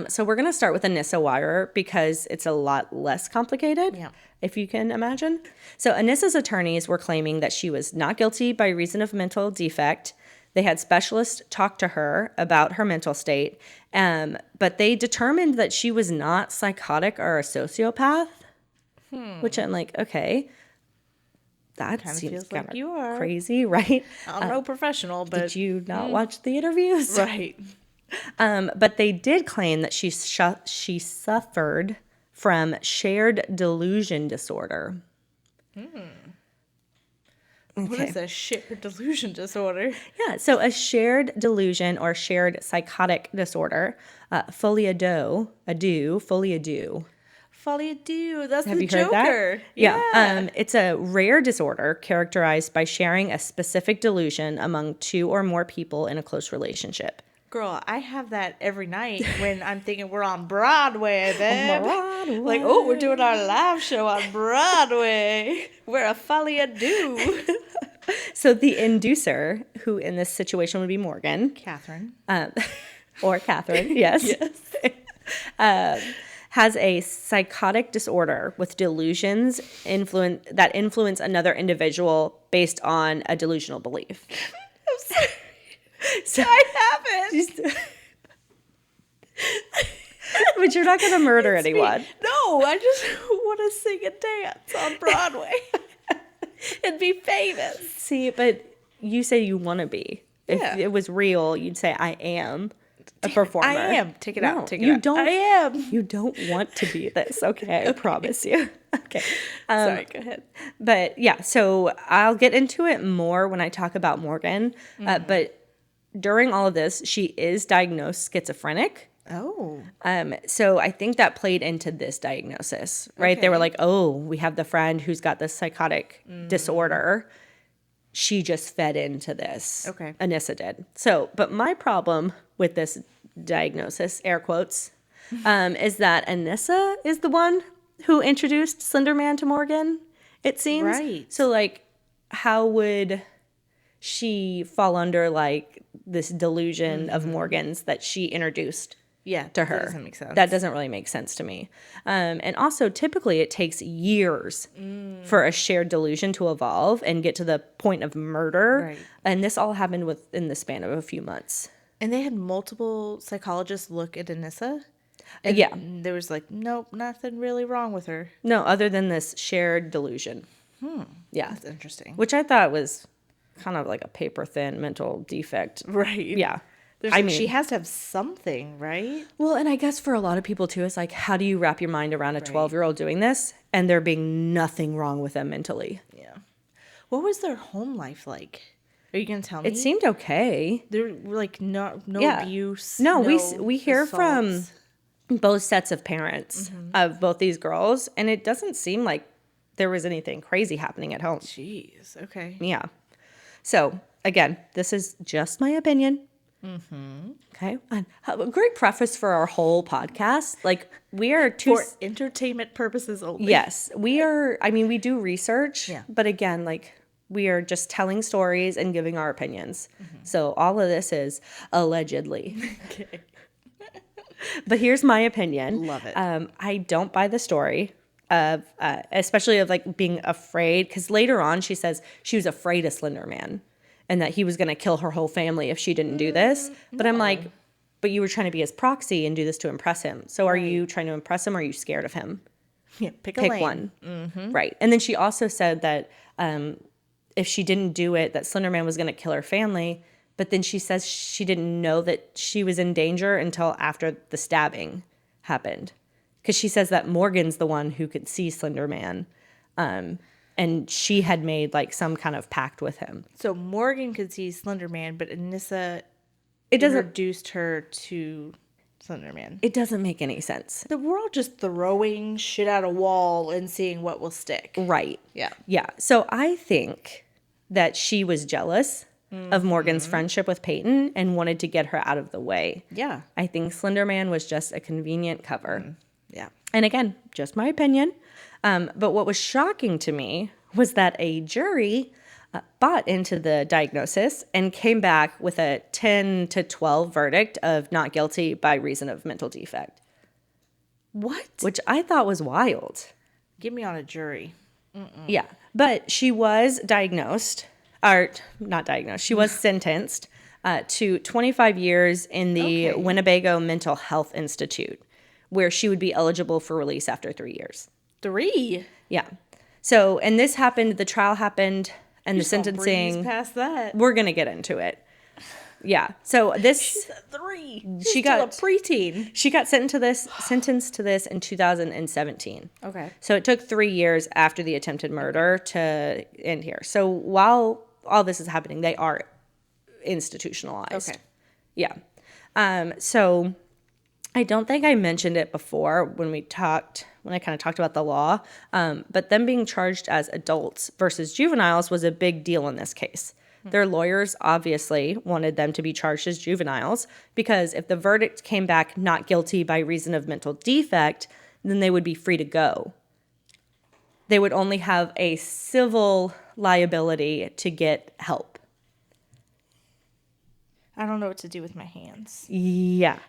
So we're going to start with Anissa Weier because it's a lot less complicated, Yeah. if you can imagine. So Anissa's attorneys were claiming that she was not guilty by reason of mental defect. They had specialists talk to her about her mental state, but they determined that she was not psychotic or a sociopath, which I'm like, okay, that Kinda seems feels like kind you of are. crazy, right? I'm no professional, but Did you not watch the interviews? right. But they did claim that she suffered from shared delusion disorder. What is a shared delusion disorder? Yeah, so a shared delusion or shared psychotic disorder, folie à deux. Folly do. That's Have the you heard Joker. that? Yeah. It's a rare disorder characterized by sharing a specific delusion among two or more people in a close relationship. Girl, I have that every night when I'm thinking we're on Broadway, babe. Broadway. Like, oh, we're doing our live show on Broadway. We're a folly do. So the inducer, who in this situation would be Morgan, Catherine. or Catherine, yes. Has a psychotic disorder with delusions that influence another individual based on a delusional belief. I'm sorry. So, I haven't. but you're not going to murder anyone. No, I just want to sing and dance on Broadway and be famous. See, but you say you want to be. If Yeah. it was real, you'd say, I am a performer. I am. Take it out. Take it you out. Don't, I am. You don't want to be this. Okay, I promise you. Okay. Sorry, go ahead. But yeah, so I'll get into it more when I talk about Morgan. But during all of this, she is diagnosed schizophrenic. Oh. So I think that played into this diagnosis, right? Okay. They were like, oh, we have the friend who's got this psychotic disorder. She just fed into this. Okay. Anissa did. So, but my problem with this diagnosis, air quotes, is that Anissa is the one who introduced Slenderman to Morgan, it seems. Right. So, like, how would she fall under, like, this delusion of Morgan's that she introduced to her? That doesn't make sense. That doesn't really make sense to me. And also, typically, it takes years for a shared delusion to evolve and get to the point of murder. Right. And this all happened within the span of a few months. And they had multiple psychologists look at Anissa. And Yeah. there was like, nope, nothing really wrong with her. No, other than this shared delusion. Yeah. That's interesting. Which I thought was kind of like a paper thin mental defect. Right. Yeah. I mean, she has to have something, right? Well, and I guess for a lot of people too, it's like, how do you wrap your mind around a 12-year-old doing this and there being nothing wrong with them mentally? Yeah. What was their home life like? Are you gonna tell me? It seemed okay. There were like no Yeah. abuse. No, we hear from assaults. both sets of parents of both these girls, and it doesn't seem like there was anything crazy happening at home. Jeez. Okay. Yeah. So again, this is just my opinion. Okay. And a great preface for our whole podcast. Like, we are two. For entertainment purposes only. Yes, we are. I mean, we do research. Yeah. But again, like, We are just telling stories and giving our opinions. So all of this is allegedly. Okay. But here's my opinion. Love it. I don't buy the story of, especially of like being afraid. Because later on, she says she was afraid of Slenderman and that he was going to kill her whole family if she didn't do this. But I'm like, but you were trying to be his proxy and do this to impress him. So are you trying to impress him or are you scared of him? Yeah, pick a Pick lane. one. Right. And then she also said that if she didn't do it, that Slenderman was going to kill her family. But then she says she didn't know that she was in danger until after the stabbing happened. Because she says that Morgan's the one who could see Slenderman. And she had made like some kind of pact with him. So Morgan could see Slenderman, but Anissa It doesn't introduced her to Slenderman. it doesn't make any sense. We're all just throwing shit at a wall and seeing what will stick. Right. Yeah. Yeah. So I think that she was jealous of Morgan's friendship with Peyton and wanted to get her out of the way. Yeah. I think Slenderman was just a convenient cover. Yeah. And again, just my opinion. But what was shocking to me was that a jury bought into the diagnosis and came back with a 10 to 12 verdict of not guilty by reason of mental defect, What? which I thought was wild. Get me on a jury. Yeah. But she was diagnosed, or not diagnosed, she was sentenced to 25 years in the Okay. Winnebago Mental Health Institute, where she would be eligible for release after 3 years. 3. Yeah. So, and this happened, the trial happened, and the Just gonna breeze sentencing, past that. we're going to get into it. Yeah. So this, 3. She She's got- still a preteen. she got sentenced to this in 2017. Okay. So it took 3 years after the attempted murder to end here. So while all this is happening, they are institutionalized. Okay. Yeah. So I don't think I mentioned it before when I kind of talked about the law, but them being charged as adults versus juveniles was a big deal in this case. Their lawyers obviously wanted them to be charged as juveniles because if the verdict came back not guilty by reason of mental defect, then they would be free to go. They would only have a civil liability to get help. I don't know what to do with my hands. Yeah.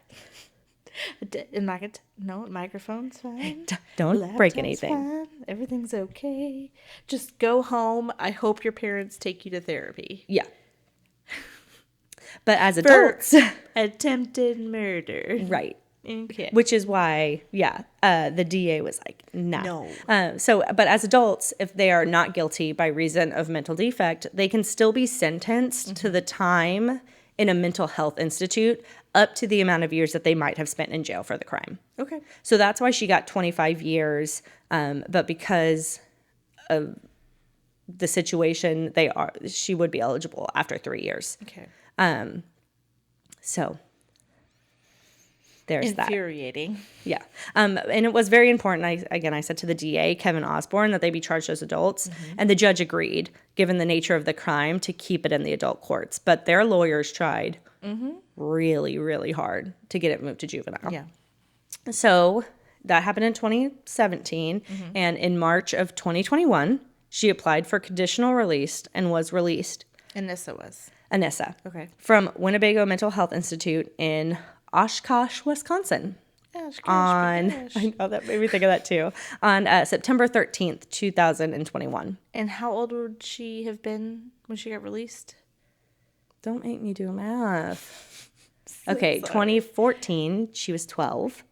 No, microphone's fine. Don't break Laptop's anything. fine. Everything's okay. Just go home. I hope your parents take you to therapy. Yeah. But as For adults, attempted murder. right. Okay. Which is why, the DA was like, nah. No. But as adults, if they are not guilty by reason of mental defect, they can still be sentenced to the time in a mental health institute up to the amount of years that they might have spent in jail for the crime. Okay. So that's why she got 25 years. But because of the situation, she would be eligible after 3 years. Okay. So there's that. Infuriating. Yeah. And it was very important. I said to the DA, Kevin Osborne, that they be charged as adults. And the judge agreed, given the nature of the crime, to keep it in the adult courts. But their lawyers tried really, really hard to get it moved to juvenile. Yeah. So that happened in 2017. And in March of 2021, she applied for conditional release and was released. Anissa was. Anissa. Okay. From Winnebago Mental Health Institute in Oshkosh, Wisconsin. I know that made me think of that too. On September 13th, 2021. And how old would she have been when she got released? Don't make me do math. Okay, 2014, she was 12.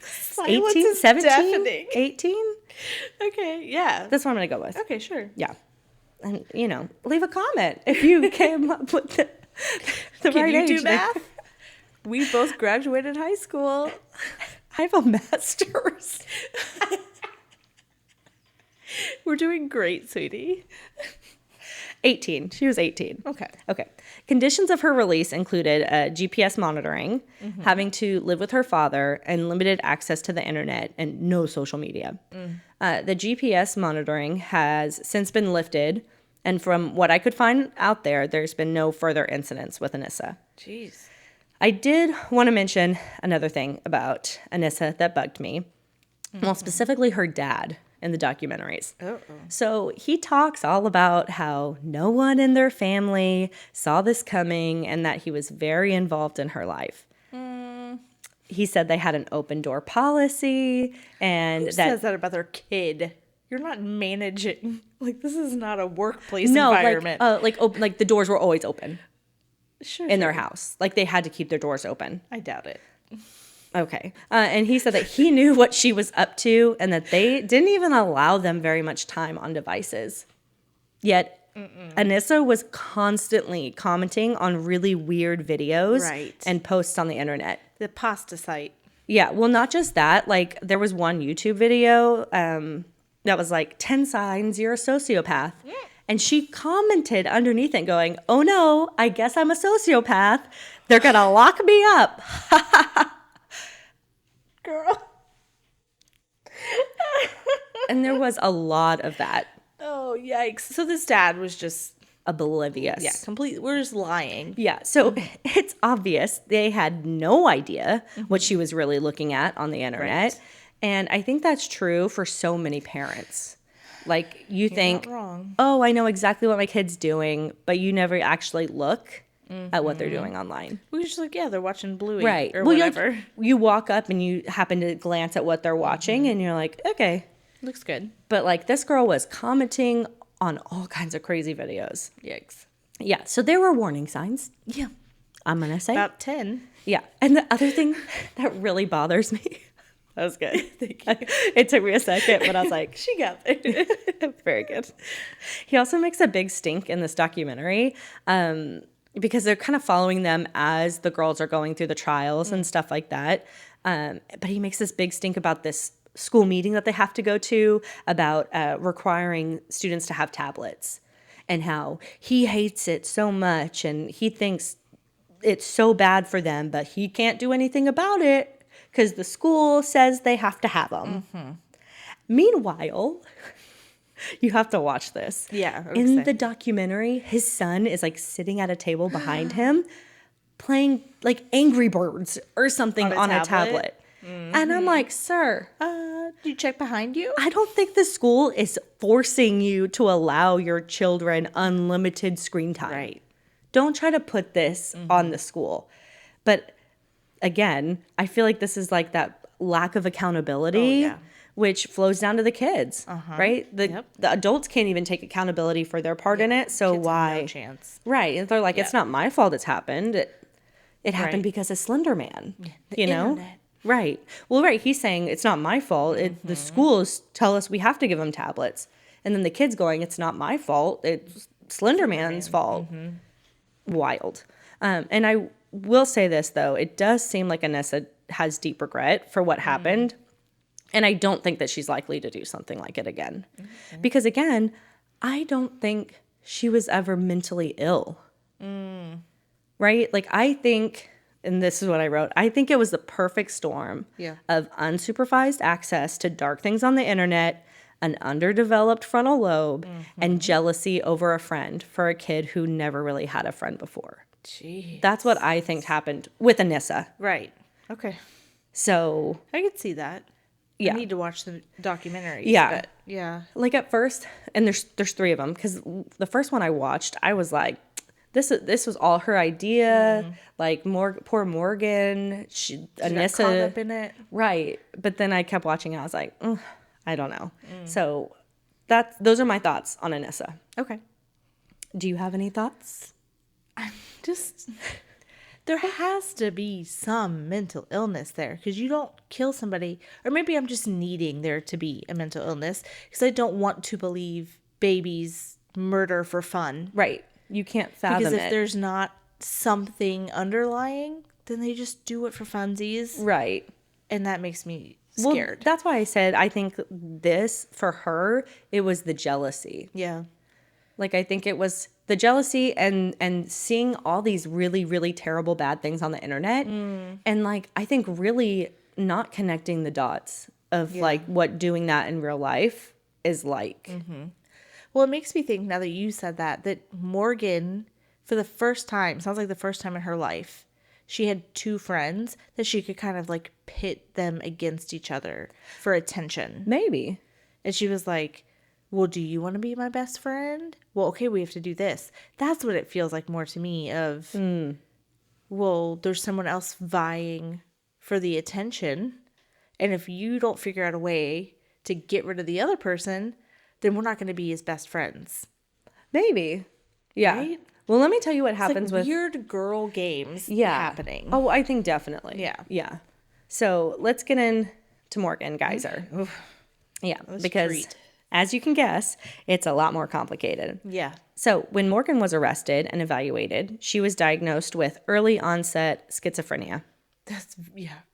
Silence 18, is 17, deafening. 18? Okay, yeah. That's what I'm going to go with. Okay, sure. Yeah. And, leave a comment if you came up with the Can right you age. do math? We both graduated high school. I have a master's. We're doing great, sweetie. 18. She was 18. Okay. Okay. Conditions of her release included GPS monitoring, having to live with her father, and limited access to the internet and no social media. The GPS monitoring has since been lifted, and from what I could find out there's been no further incidents with Anissa. Jeez. I did want to mention another thing about Anissa that bugged me. Well, specifically her dad in the documentaries. Uh-oh. So he talks all about how no one in their family saw this coming and that he was very involved in her life. He said they had an open door policy and Who says that about their kid? You're not managing. Like, this is not a workplace environment. Like the doors were always open Sure, in their house. Like they had to keep their doors open. I doubt it. Okay. And he said that he knew what she was up to and that they didn't even allow them very much time on devices. Yet Anissa was constantly commenting on really weird videos Right. and posts on the internet. The pasta site. Yeah. Well, not just that. Like there was one YouTube video that was like 10 signs you're a sociopath. And she commented underneath it going, "Oh no, I guess I'm a sociopath. They're going to lock me up." Girl. And there was a lot of that. Oh, yikes. So this dad was just, Oblivious. we're just lying. Yeah, so it's obvious they had no idea what she was really looking at on the internet. Right. And I think that's true for so many parents. Like you think, not wrong. "Oh, I know exactly what my kid's doing," but you never actually look at what they're doing online. We just like, yeah, they're watching Bluey Right. or Well, whatever. you walk up and you happen to glance at what they're watching and you're like, "Okay." Looks good. But like this girl was commenting on all kinds of crazy videos. Yikes. Yeah, so there were warning signs, Yeah. I'm going to say. About 10. Yeah. And the other thing that really bothers me, that was good. It took me a second, but I was like, She got there. very good. He also makes a big stink in this documentary because they're kind of following them as the girls are going through the trials and stuff like that. But he makes this big stink about this school meeting that they have to go to about requiring students to have tablets and how he hates it so much and he thinks it's so bad for them, but he can't do anything about it because the school says they have to have them. Meanwhile, you have to watch this. Yeah, In okay. the documentary, his son is like sitting at a table behind him playing like Angry Birds or something on a tablet. And I'm like, "Sir, Do you check behind you? I don't think the school is forcing you to allow your children unlimited screen time. Right. Don't try to put this on the school." But again, I feel like this is like that lack of accountability, yeah. which flows down to the kids, right? The adults can't even take accountability for their part in it. So Kids have why? No chance. Right. And they're like, "It's not my fault it's happened. It happened Right. because of Slenderman." The you know? internet. Right. Well, right. He's saying it's not my fault. The schools tell us we have to give them tablets. And then the kids going, "It's not my fault. It's Slenderman's fault." Wild. And I will say this, though. It does seem like Anissa has deep regret for what happened. And I don't think that she's likely to do something like it again. Because, again, I don't think she was ever mentally ill. Right? Like, I think, and this is what I wrote, I think it was the perfect storm of unsupervised access to dark things on the internet, an underdeveloped frontal lobe, and jealousy over a friend for a kid who never really had a friend before. Jeez. That's what I think happened with Anissa. Right. Okay. So, I could see that. yeah. I need to watch the documentaries. Yeah. But yeah. Like at first, and there's 3 of them, because the first one I watched, I was like, this was all her idea. Like poor Morgan, She Anissa, got caught up in it. right? But then I kept watching. I was like, I don't know. So those are my thoughts on Anissa. Okay. Do you have any thoughts? Just there has to be some mental illness there because you don't kill somebody, or maybe I'm just needing there to be a mental illness because I don't want to believe babies murder for fun. Right. You can't fathom Because if it. there's not something underlying, then they just do it for funsies, Right. and that makes me Well, scared. that's why I said I think this for her, it was the jealousy. Yeah. Like I think it was the jealousy and seeing all these really, really terrible bad things on the internet. And like I think really not connecting the dots of like what doing that in real life is like. Well, it makes me think now that you said that Morgan, for the first time, sounds like the first time in her life, she had two friends that she could kind of like pit them against each other for attention. Maybe. And she was like, well, do you want to be my best friend? Well, okay, we have to do this. That's what it feels like more to me of, well, there's someone else vying for the attention. And if you don't figure out a way to get rid of the other person, then we're not going to be his best friends. Maybe. Yeah. Right? Well, let me tell you what happens like with weird girl games happening. Oh, I think definitely. Yeah. Yeah. So let's get into Morgan Geyser. Yeah, because treat. as you can guess, it's a lot more complicated. Yeah. So when Morgan was arrested and evaluated, she was diagnosed with early onset schizophrenia. That's,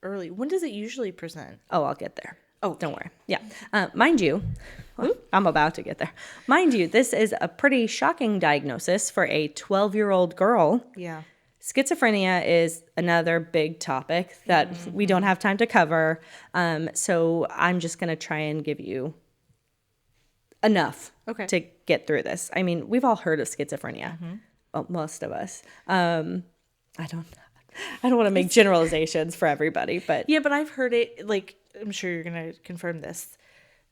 early. When does it usually present? Oh, I'll get there. Oh, don't worry. Yeah. Mind you, I'm about to get there. Mind you, this is a pretty shocking diagnosis for a 12-year-old girl. Yeah. Schizophrenia is another big topic that we don't have time to cover. So I'm just going to try and give you enough to get through this. I mean, we've all heard of schizophrenia. Well, most of us. I don't want to make generalizations for everybody, but yeah, but I've heard it, like, I'm sure you're going to confirm this,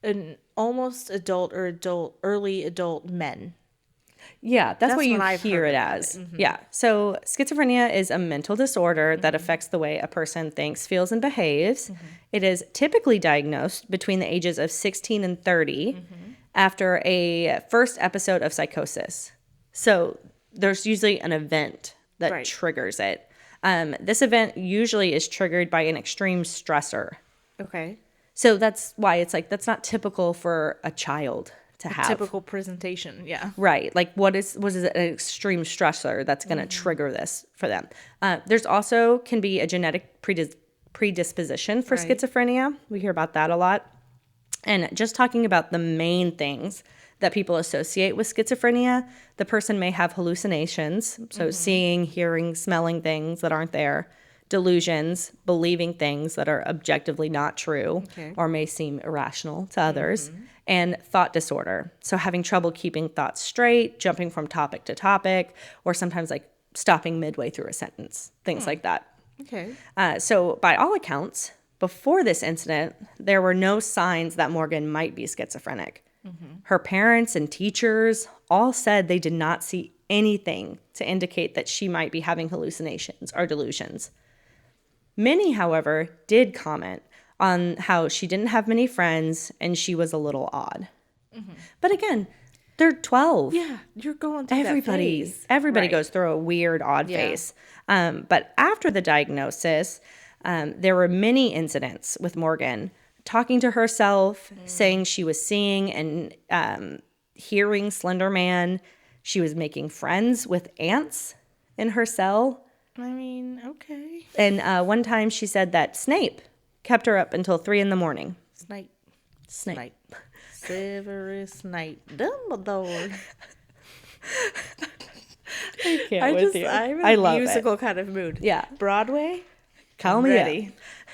an almost adult or early adult men. Yeah, that's what you I've hear heard it about as. it. Yeah. So schizophrenia is a mental disorder that affects the way a person thinks, feels, and behaves. It is typically diagnosed between the ages of 16 and 30 after a first episode of psychosis. So there's usually an event that triggers it. This event usually is triggered by an extreme stressor. Okay. So that's why it's like, that's not typical for a child to have. Typical presentation, yeah. Right. Like what is an extreme stressor that's going to trigger this for them? There's also can be a genetic predisposition for schizophrenia. We hear about that a lot. And just talking about the main things that people associate with schizophrenia, the person may have hallucinations, so seeing, hearing, smelling things that aren't there, delusions, believing things that are objectively not true or may seem irrational to others, and thought disorder. So having trouble keeping thoughts straight, jumping from topic to topic, or sometimes like stopping midway through a sentence, things like that. Okay. So by all accounts, before this incident, there were no signs that Morgan might be schizophrenic. Her parents and teachers all said they did not see anything to indicate that she might be having hallucinations or delusions. Many, however, did comment on how she didn't have many friends and she was a little odd. But again, they're 12. Yeah, you're going through that phase. Everybody goes through a weird, odd phase. But after the diagnosis, there were many incidents with Morgan talking to herself, saying she was seeing and hearing Slenderman. She was making friends with ants in her cell. I mean, okay. And one time she said that Snape kept her up until 3 a.m. Snape. Severus Snape. Dumbledore. I'm in a love musical kind of mood. Yeah. Broadway? Call me ready.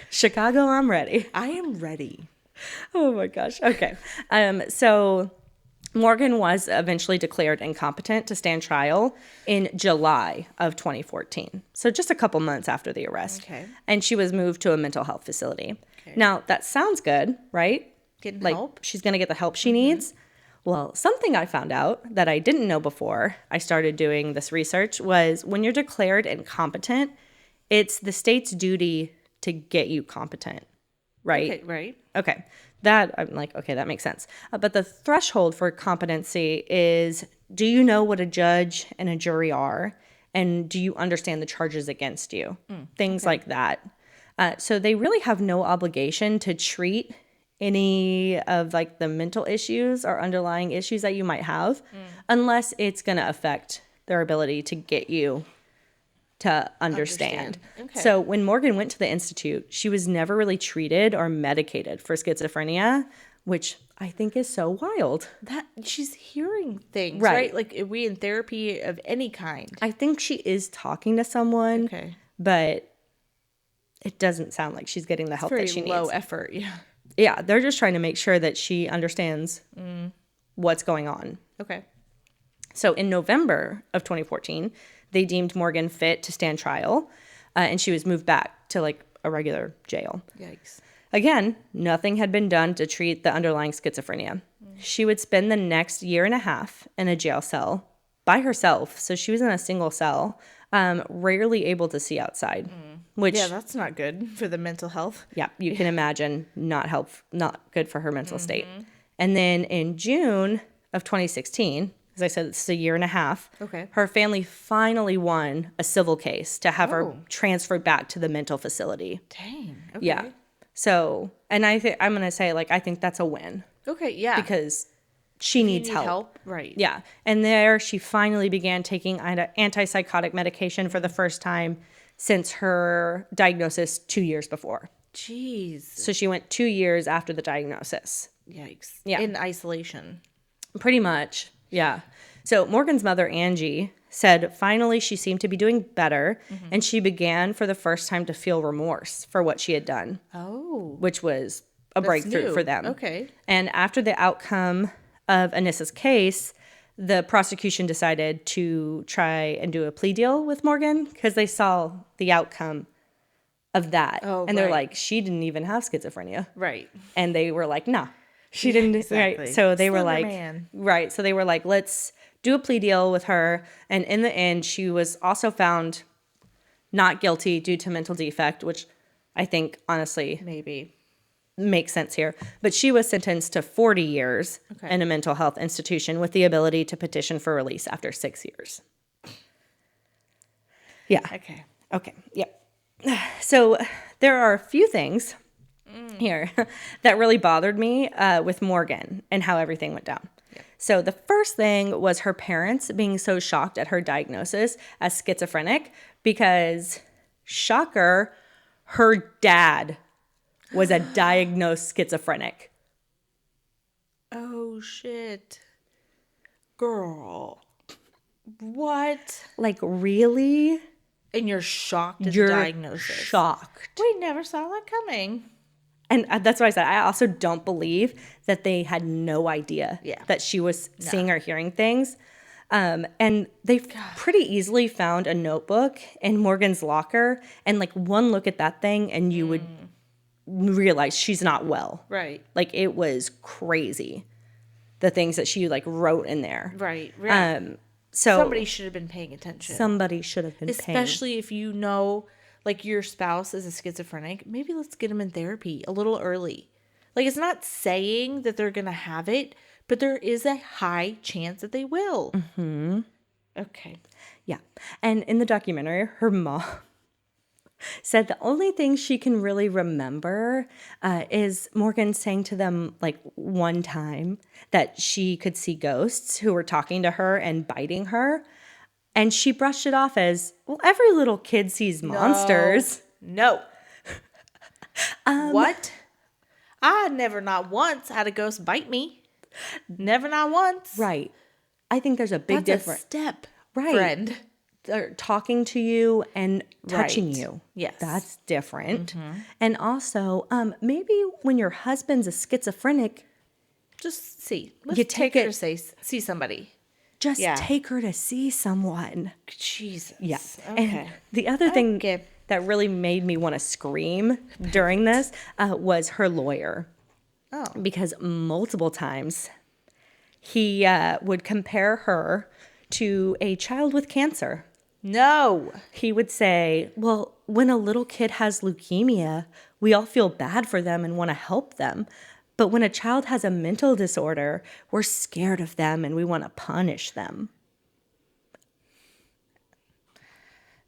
Chicago, I'm ready. I am ready. Oh my gosh. Okay. So Morgan was eventually declared incompetent to stand trial in July of 2014. So just a couple months after the arrest. Okay. And she was moved to a mental health facility. Okay. Now, that sounds good, right? Getting like, help? She's going to get the help she needs. Well, something I found out that I didn't know before I started doing this research was when you're declared incompetent, it's the state's duty to get you competent, right? Okay, right. Okay. That, I'm like, okay, that makes sense. But the threshold for competency is, do you know what a judge and a jury are? And do you understand the charges against you? Things like that. So they really have no obligation to treat any of like the mental issues or underlying issues that you might have unless it's going to affect their ability to get you to understand. Okay. So when Morgan went to the institute, she was never really treated or medicated for schizophrenia, which I think is so wild. That she's hearing things, right? Like, are we in therapy of any kind? I think she is talking to someone, but it doesn't sound like she's getting the help that she needs. Low effort, yeah. Yeah, they're just trying to make sure that she understands what's going on. Okay. So in November of 2014, they deemed Morgan fit to stand trial. and she was moved back to like a regular jail. Yikes. Again, nothing had been done to treat the underlying schizophrenia. She would spend the next year and a half in a jail cell by herself. So she was in a single cell, rarely able to see outside, which, Yeah, that's not good for the mental health. yeah, you can imagine not good for her mental state. And then in June of 2016, as I said, it's a year and a half. Okay. Her family finally won a civil case to have her Oh. transferred back to the mental facility. Dang. Okay. Yeah. So, and I'm going to say, like, I think that's a win Okay, yeah. because she You needs need help. Right. Yeah. And there she finally began taking antipsychotic medication for the first time since her diagnosis 2 years before. Jeez. So she went 2 years after the diagnosis. Yikes. Yeah. In isolation. Pretty much. Yeah. So Morgan's mother, Angie, said finally she seemed to be doing better and she began for the first time to feel remorse for what she had done, Oh. which was a breakthrough new. for them. Okay. And after the outcome of Anissa's case, the prosecution decided to try and do a plea deal with Morgan because they saw the outcome of that. Oh, and they're right. like, she didn't even have schizophrenia. Right. And they were like, nah, she didn't. exactly. Right. So they were like, Slenderman. right. So they were like, let's do a plea deal with her. And in the end, she was also found not guilty due to mental defect, which I think honestly Maybe. makes sense here. But she was sentenced to 40 years Okay. in a mental health institution with the ability to petition for release after 6 years. Yeah. Okay. Okay. Yep. So there are a few things here that really bothered me with Morgan and how everything went down. So the first thing was her parents being so shocked at her diagnosis as schizophrenic because, shocker, her dad was a diagnosed schizophrenic. Oh, shit. Girl. What? Like, really? And you're shocked at You're the diagnosis. shocked. We never saw that coming. And that's why I said I also don't believe that they had no idea that she was seeing or hearing things. And they pretty easily found a notebook in Morgan's locker. And like one look at that thing and you would realize she's not well. Right. Like it was crazy. The things that she like wrote in there. Right. Right. So Somebody should have been paying attention. somebody should have been paying. Especially if you know, like, your spouse is a schizophrenic. Maybe let's get them in therapy a little early. Like, it's not saying that they're going to have it, but there is a high chance that they will. Mm-hmm. Okay. Yeah. And in the documentary, her mom said the only thing she can really remember is Morgan saying to them like one time that she could see ghosts who were talking to her and biting her. And she brushed it off as, well, every little kid sees monsters. No. What? I never not once had a ghost bite me. Never not once. Right. I think there's a big That's difference. a step, Right. friend. They're talking to you and touching Right. you. Yes. That's different. And also, maybe when your husband's a schizophrenic, Just see. Let's You take take her it- to see somebody. just Yeah. take her to see someone. Jesus. Yeah. Okay. And the other thing Okay. that really made me want to scream during this was her lawyer. Oh. Because multiple times he would compare her to a child with cancer. No. He would say, well, when a little kid has leukemia, we all feel bad for them and want to help them. But when a child has a mental disorder, we're scared of them and we want to punish them.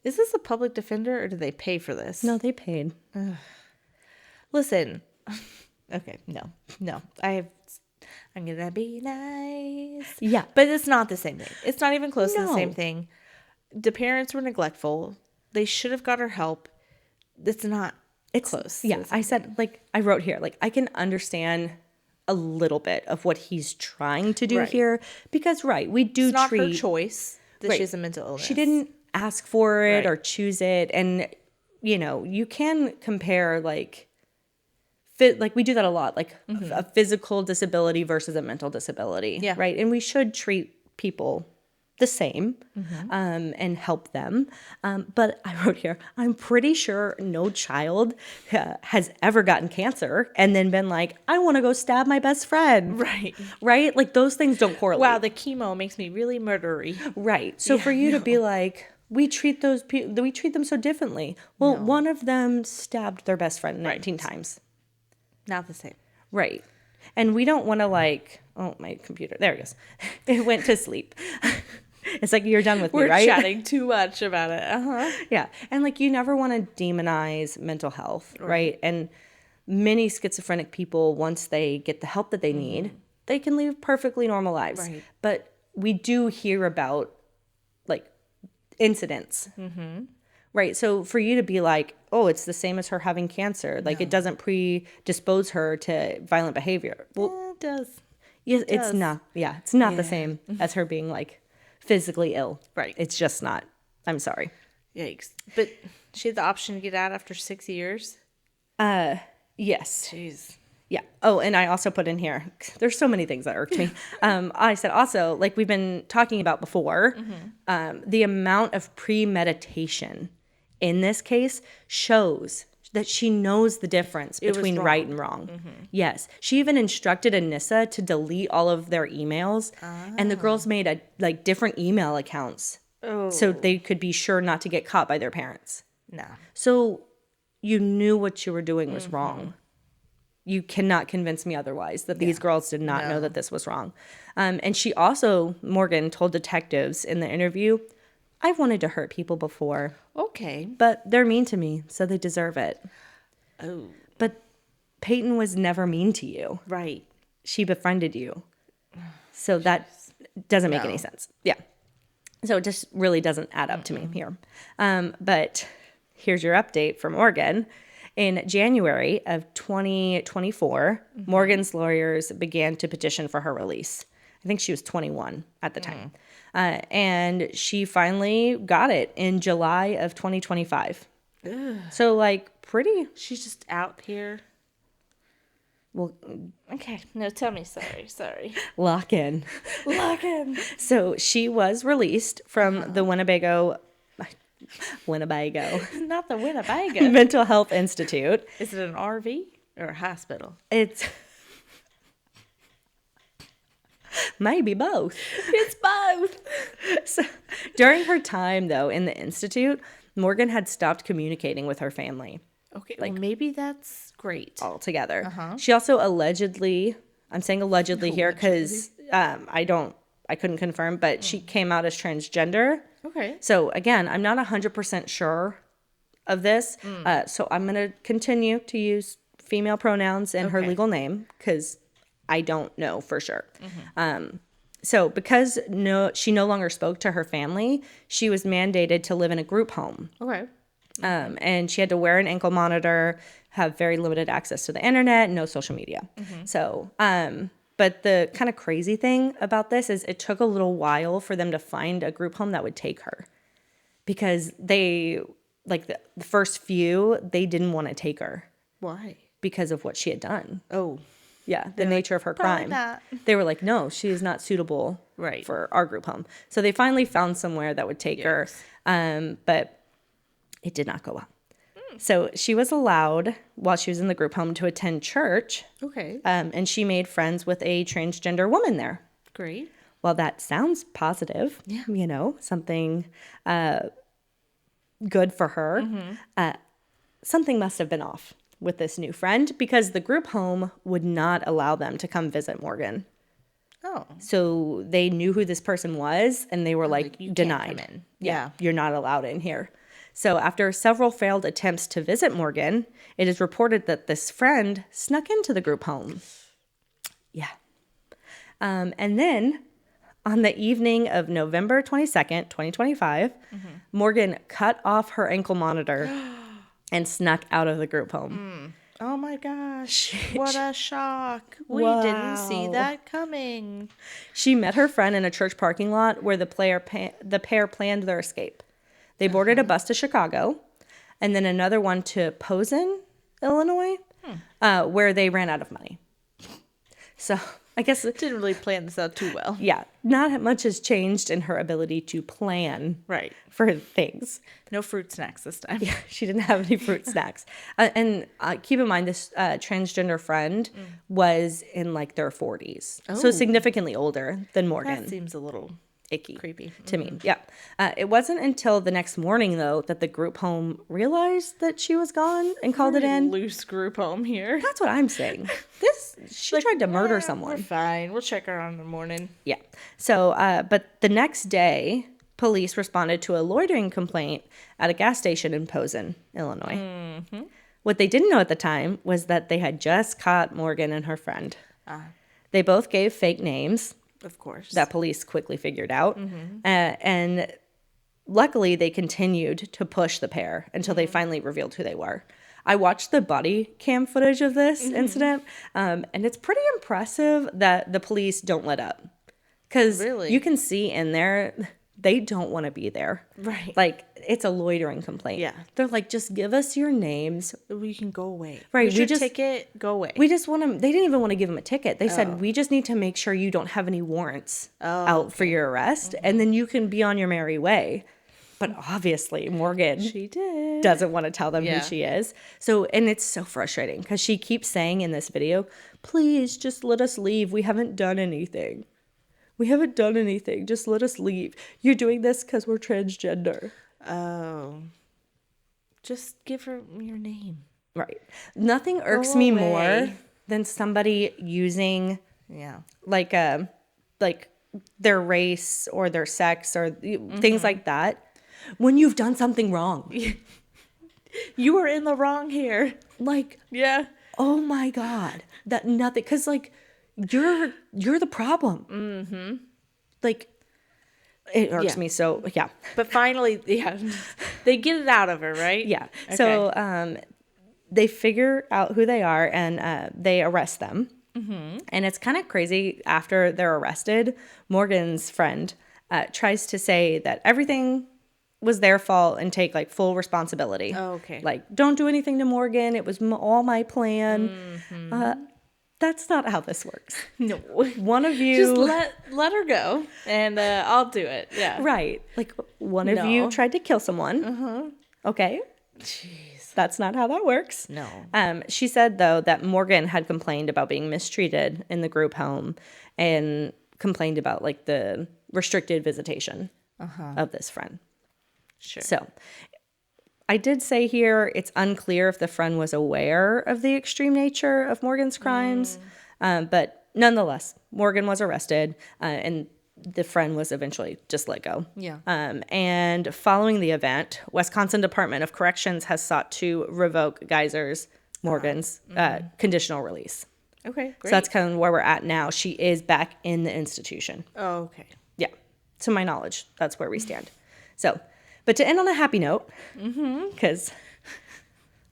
Is this a public defender or do they pay for this? No, they paid. Listen. Okay. No. I'm gonna be nice. Yeah. But it's not the same thing. It's not even close to the No. same thing. The parents were neglectful. They should have got her help. It's not close. to Yeah, the same I said, like, I wrote here, like, I can understand a little bit of what he's trying to do Right. here because, right, we do It's not her treat. choice that Right. she has a mental illness. She didn't ask for it Right. or choose it. And, you know, you can compare, like we do that a lot, like a physical disability versus a mental disability. Yeah. Right. And we should treat people the same and help them. But I wrote here, I'm pretty sure no child has ever gotten cancer and then been like, I want to go stab my best friend. Right. Right? Like those things don't correlate. Wow, the chemo makes me really murdery. Right. So for you to be like, we treat them so differently. Well, one of them stabbed their best friend 19 times. Not the same. Right. And we don't want to like, oh, my computer. There it goes. It went to sleep. It's like, you're done with me, right? We're chatting too much about it. Uh-huh. Yeah. And like, you never want to demonize mental health, right? And many schizophrenic people, once they get the help that they need, they can live perfectly normal lives. Right. But we do hear about like incidents. Right. So for you to be like, oh, it's the same as her having cancer. Like it doesn't predispose her to violent behavior. Well, It does. yes, it's not. Yeah. It's not the same as her being like physically ill. Right. It's just not. I'm sorry. Yikes. But she had the option to get out after 6 years? Yes. Jeez. Yeah. Oh, and I also put in here, there's so many things that irked me. I said also, like we've been talking about before, the amount of premeditation in this case shows that she knows the difference between right and wrong. Yes. She even instructed Anissa to delete all of their emails. And the girls made like different email accounts so they could be sure not to get caught by their parents. No. So you knew what you were doing was wrong. You cannot convince me otherwise that these girls did not know that this was wrong. And she also, Morgan, told detectives in the interview, I've wanted to hurt people before, Okay. but they're mean to me, so they deserve it. Oh. But Peyton was never mean to you. Right. She befriended you. So that doesn't make any sense. Yeah. So it just really doesn't add up to me here. But here's your update from Morgan. In January of 2024, Morgan's lawyers began to petition for her release. I think she was 21 at the time. And she finally got it in July of 2025. Ugh. So, like, pretty. She's just out here. Well, Okay. No, tell me. Sorry. lock in. Lock in. So she was released from the Winnebago Not the Winnebago. Mental Health Institute. Is it an RV or a hospital? It's maybe both. It's both. So, during her time, though, in the Institute, Morgan had stopped communicating with her family Okay. Like, well, maybe that's great. altogether. She also allegedly, I'm saying allegedly here because I couldn't confirm, but she came out as transgender. Okay. So again, I'm not 100% sure of this. So I'm going to continue to use female pronouns in her legal name because I don't know for sure. So because she no longer spoke to her family, she was mandated to live in a group home. Okay. And she had to wear an ankle monitor, have very limited access to the internet, no social media. So, but the kind of crazy thing about this is it took a little while for them to find a group home that would take her because they, like the first few, they didn't want to take her. Why? Because of what she had done. Oh. Yeah, the nature of her crime. Not. They were like, no, she is not suitable for our group home. So they finally found somewhere that would take her, but it did not go well. So she was allowed, while she was in the group home, to attend church. Okay. And she made friends with a transgender woman there. Great. Well, that sounds positive. Yeah. Something good for her. Something must have been off with this new friend because the group home would not allow them to come visit Morgan. Oh. So they knew who this person was and they were like you can't denied. come in. Yeah, you're not allowed in here. So after several failed attempts to visit Morgan, it is reported that this friend snuck into the group home. Yeah. And then on the evening of November 22nd, 2025, Morgan cut off her ankle monitor and snuck out of the group home. Oh my gosh. What a shock. We didn't see that coming. She met her friend in a church parking lot where the pair planned their escape. They boarded a bus to Chicago and then another one to Posen, Illinois, where they ran out of money. So I guess, Didn't really plan this out too well. yeah, not much has changed in her ability to plan Right. for things. No fruit snacks this time. She didn't have any fruit snacks. And keep in mind, this transgender friend was in like their 40s. So Oh. significantly older than Morgan. That seems a little Icky. creepy. To me. Yeah. It wasn't until the next morning, though, that the group home realized that she was gone and called it Very in. loose group home here. That's what I'm saying. She tried to murder someone. We're fine. We'll check her out in the morning. Yeah. So, but the next day, police responded to a loitering complaint at a gas station in Posen, Illinois. What they didn't know at the time was that they had just caught Morgan and her friend. They both gave fake names Of course. that police quickly figured out. And luckily, they continued to push the pair until they finally revealed who they were. I watched the body cam footage of this incident, and it's pretty impressive that the police don't let up. Because Really? you can see in there, they don't want to be there. Right. Like, it's a loitering complaint. Yeah. They're like, just give us your names. We can go away. Right, Here's we your just- ticket. Go away. We just want to, they didn't even want to give him a ticket. They said, we just need to make sure you don't have any warrants out for your arrest, and then you can be on your merry way. But obviously, Morgan She did. doesn't want to tell them Yeah. who she is. So, and it's so frustrating because she keeps saying in this video, please just let us leave. We haven't done anything. We haven't done anything. Just let us leave. You're doing this because we're transgender. Oh. Just give her your name. Right. Nothing irks me more away. than somebody using Yeah. like their race or their sex or things like that when you've done something wrong. You were in the wrong here. Like, Yeah. oh my God, that nothing, because like you're the problem. Like, it irks Yeah. me so. Yeah. But finally, yeah, they get it out of her, right? Yeah. Okay. So they figure out who they are and they arrest them. And it's kind of crazy. After they're arrested, Morgan's friend tries to say that everything was their fault and take like full responsibility. Oh, okay. Like, don't do anything to Morgan. It was all my plan. That's not how this works. No. One of you, Just let her go, and I'll do it. Yeah. right? Like one of you No. tried to kill someone. Okay. Jeez. That's not how that works. No. She said, though, that Morgan had complained about being mistreated in the group home and complained about like the restricted visitation of this friend. Sure. So I did say here it's unclear if the friend was aware of the extreme nature of Morgan's crimes, but nonetheless, Morgan was arrested and the friend was eventually just let go. Yeah. And following the event, Wisconsin Department of Corrections has sought to revoke Morgan's conditional release. Okay. Great. So that's kind of where we're at now. She is back in the institution. Oh, okay. Yeah. To my knowledge, that's where we stand. So, but to end on a happy note, because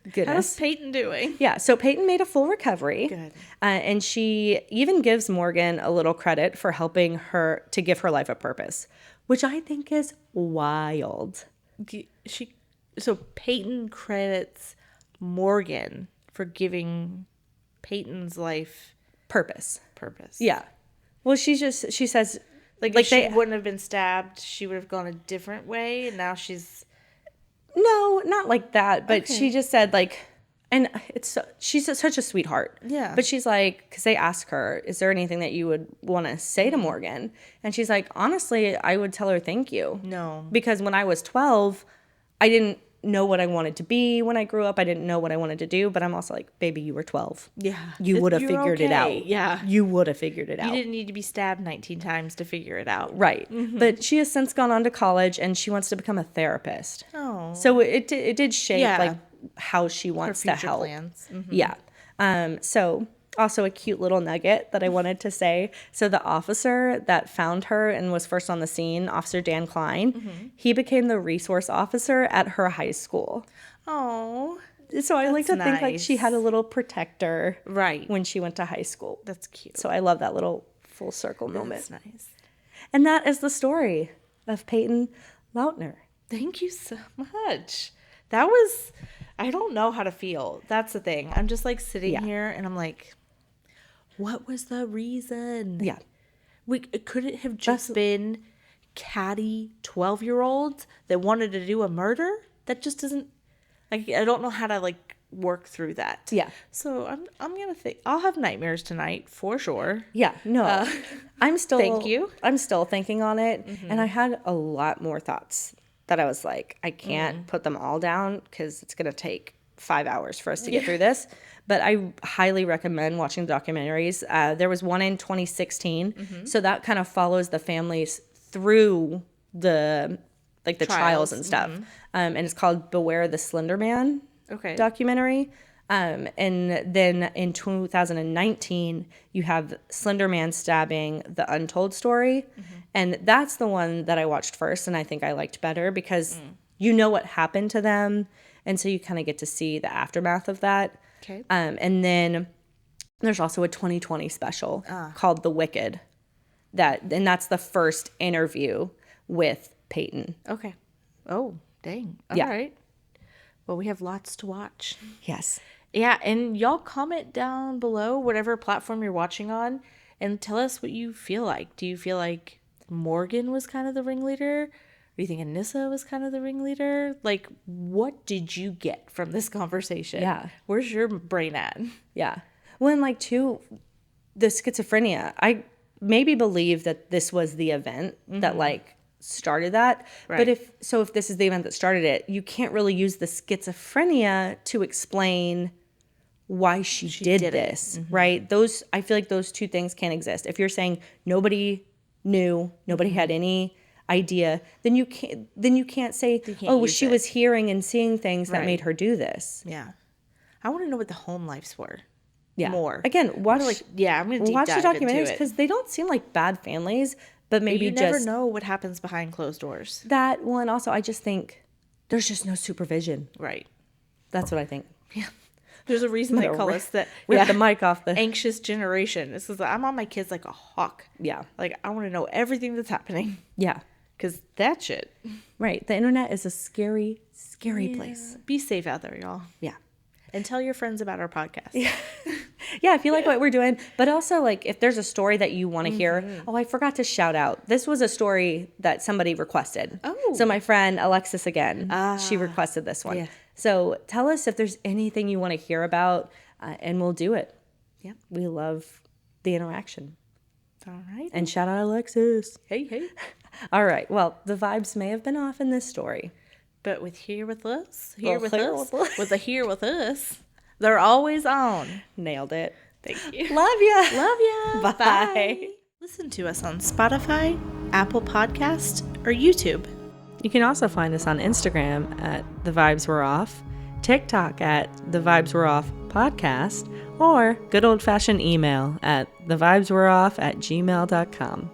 How's goodness. Peyton doing? Yeah, so Peyton made a full recovery. Good. And she even gives Morgan a little credit for helping her to give her life a purpose, which I think is wild. So Peyton credits Morgan for giving Peyton's life Purpose. purpose. Yeah. Well, she says, Like if she wouldn't have been stabbed, she would have gone a different way, and now she's no, not like that. But Okay. she just said like, and she's such a sweetheart. Yeah. But she's like, because they ask her, is there anything that you would want to say to Morgan? And she's like, honestly, I would tell her thank you. no. Because when I was 12, I didn't know what I wanted to be when I grew up. I didn't know what I wanted to do. But I'm also like, baby, you were 12. Yeah. You would have You're figured it okay. out. Yeah. You would have figured it You out. didn't need to be stabbed 19 times to figure it out. Right. But she has since gone on to college and she wants to become a therapist. Oh. So it did shape Yeah. like how she Her wants to future help. plans. Mhm. Yeah. So also a cute little nugget that I wanted to say. So the officer that found her and was first on the scene, Officer Dan Klein, he became the resource officer at her high school. Oh. So I like to That's think like she had a nice. little protector Right. when she went to high school. That's cute. So I love that little full circle moment. That's nice. And that is the story of Peyton Lautner. Thank you so much. That was, I don't know how to feel. That's the thing. I'm just like sitting Yeah. here and I'm like, What was the reason? Yeah. Could it have just been catty 12-year-olds that wanted to do a murder? That just doesn't, like, I don't know how to, like, work through that. Yeah. So I'm gonna think I'll have nightmares tonight for sure. Yeah, no. I'm still Thank you. I'm still thinking on it, and I had a lot more thoughts that I was like, I can't put them all down because it's going to take 5 hours for us to get through this. But I highly recommend watching the documentaries. There was one in 2016, so that kind of follows the families through the trials and stuff. And it's called Beware the Slenderman documentary. And then in 2019, you have Slenderman stabbing the Untold story. And that's the one that I watched first, and I think I liked better because you know what happened to them. And so you kind of get to see the aftermath of that. Okay. And then there's also a 2020 special called The Wicked. And that's the first interview with Peyton. Okay. Oh, dang. All right. Well, we have lots to watch. Yes. Yeah, and y'all comment down below whatever platform you're watching on and tell us what you feel like. Do you feel like Morgan was kind of the ringleader? Or do you think Anissa was kind of the ringleader? Like, what did you get from this conversation? Yeah. Where's your brain at? Yeah. Well, and like, too, the schizophrenia, I maybe believe that this was the event that, like, started that. Right. But if this is the event that started it, you can't really use the schizophrenia to explain why she did this, right? I feel like those two things can't exist. If you're saying nobody knew, nobody had any idea, then you can't say, she was hearing and seeing things that made her do this. Yeah. I want to know what the home lives were. Yeah. More. Again, I'm going to watch the documentaries because they don't seem like bad families, but maybe you never know what happens behind closed doors. That one. Also, I just think there's just no supervision. Right. That's what I think. Yeah. There's a reason they call us that. We have the mic off the anxious generation. This is I'm on my kids like a hawk. Yeah. Like, I want to know everything that's happening. Yeah. Because that shit. Right. The internet is a scary, scary place. Be safe out there, y'all. Yeah. And tell your friends about our podcast. Yeah. Yeah, if you like what we're doing. But also, like, if there's a story that you want to hear. Oh, I forgot to shout out. This was a story that somebody requested. Oh. So my friend Alexis again, she requested this one. Yeah. So tell us if there's anything you want to hear about, and we'll do it. Yep. We love the interaction. All right. And shout out Alexis. Hey. All right. Well, the vibes may have been off in this story. But with us, they're always on. Nailed it. Thank you. Love ya. Love ya. Bye. Bye. Listen to us on Spotify, Apple Podcast, or YouTube. You can also find us on Instagram at The Vibes Were Off, TikTok at The Vibes Were Off Podcast, or good old-fashioned email at thevibeswereoff@gmail.com.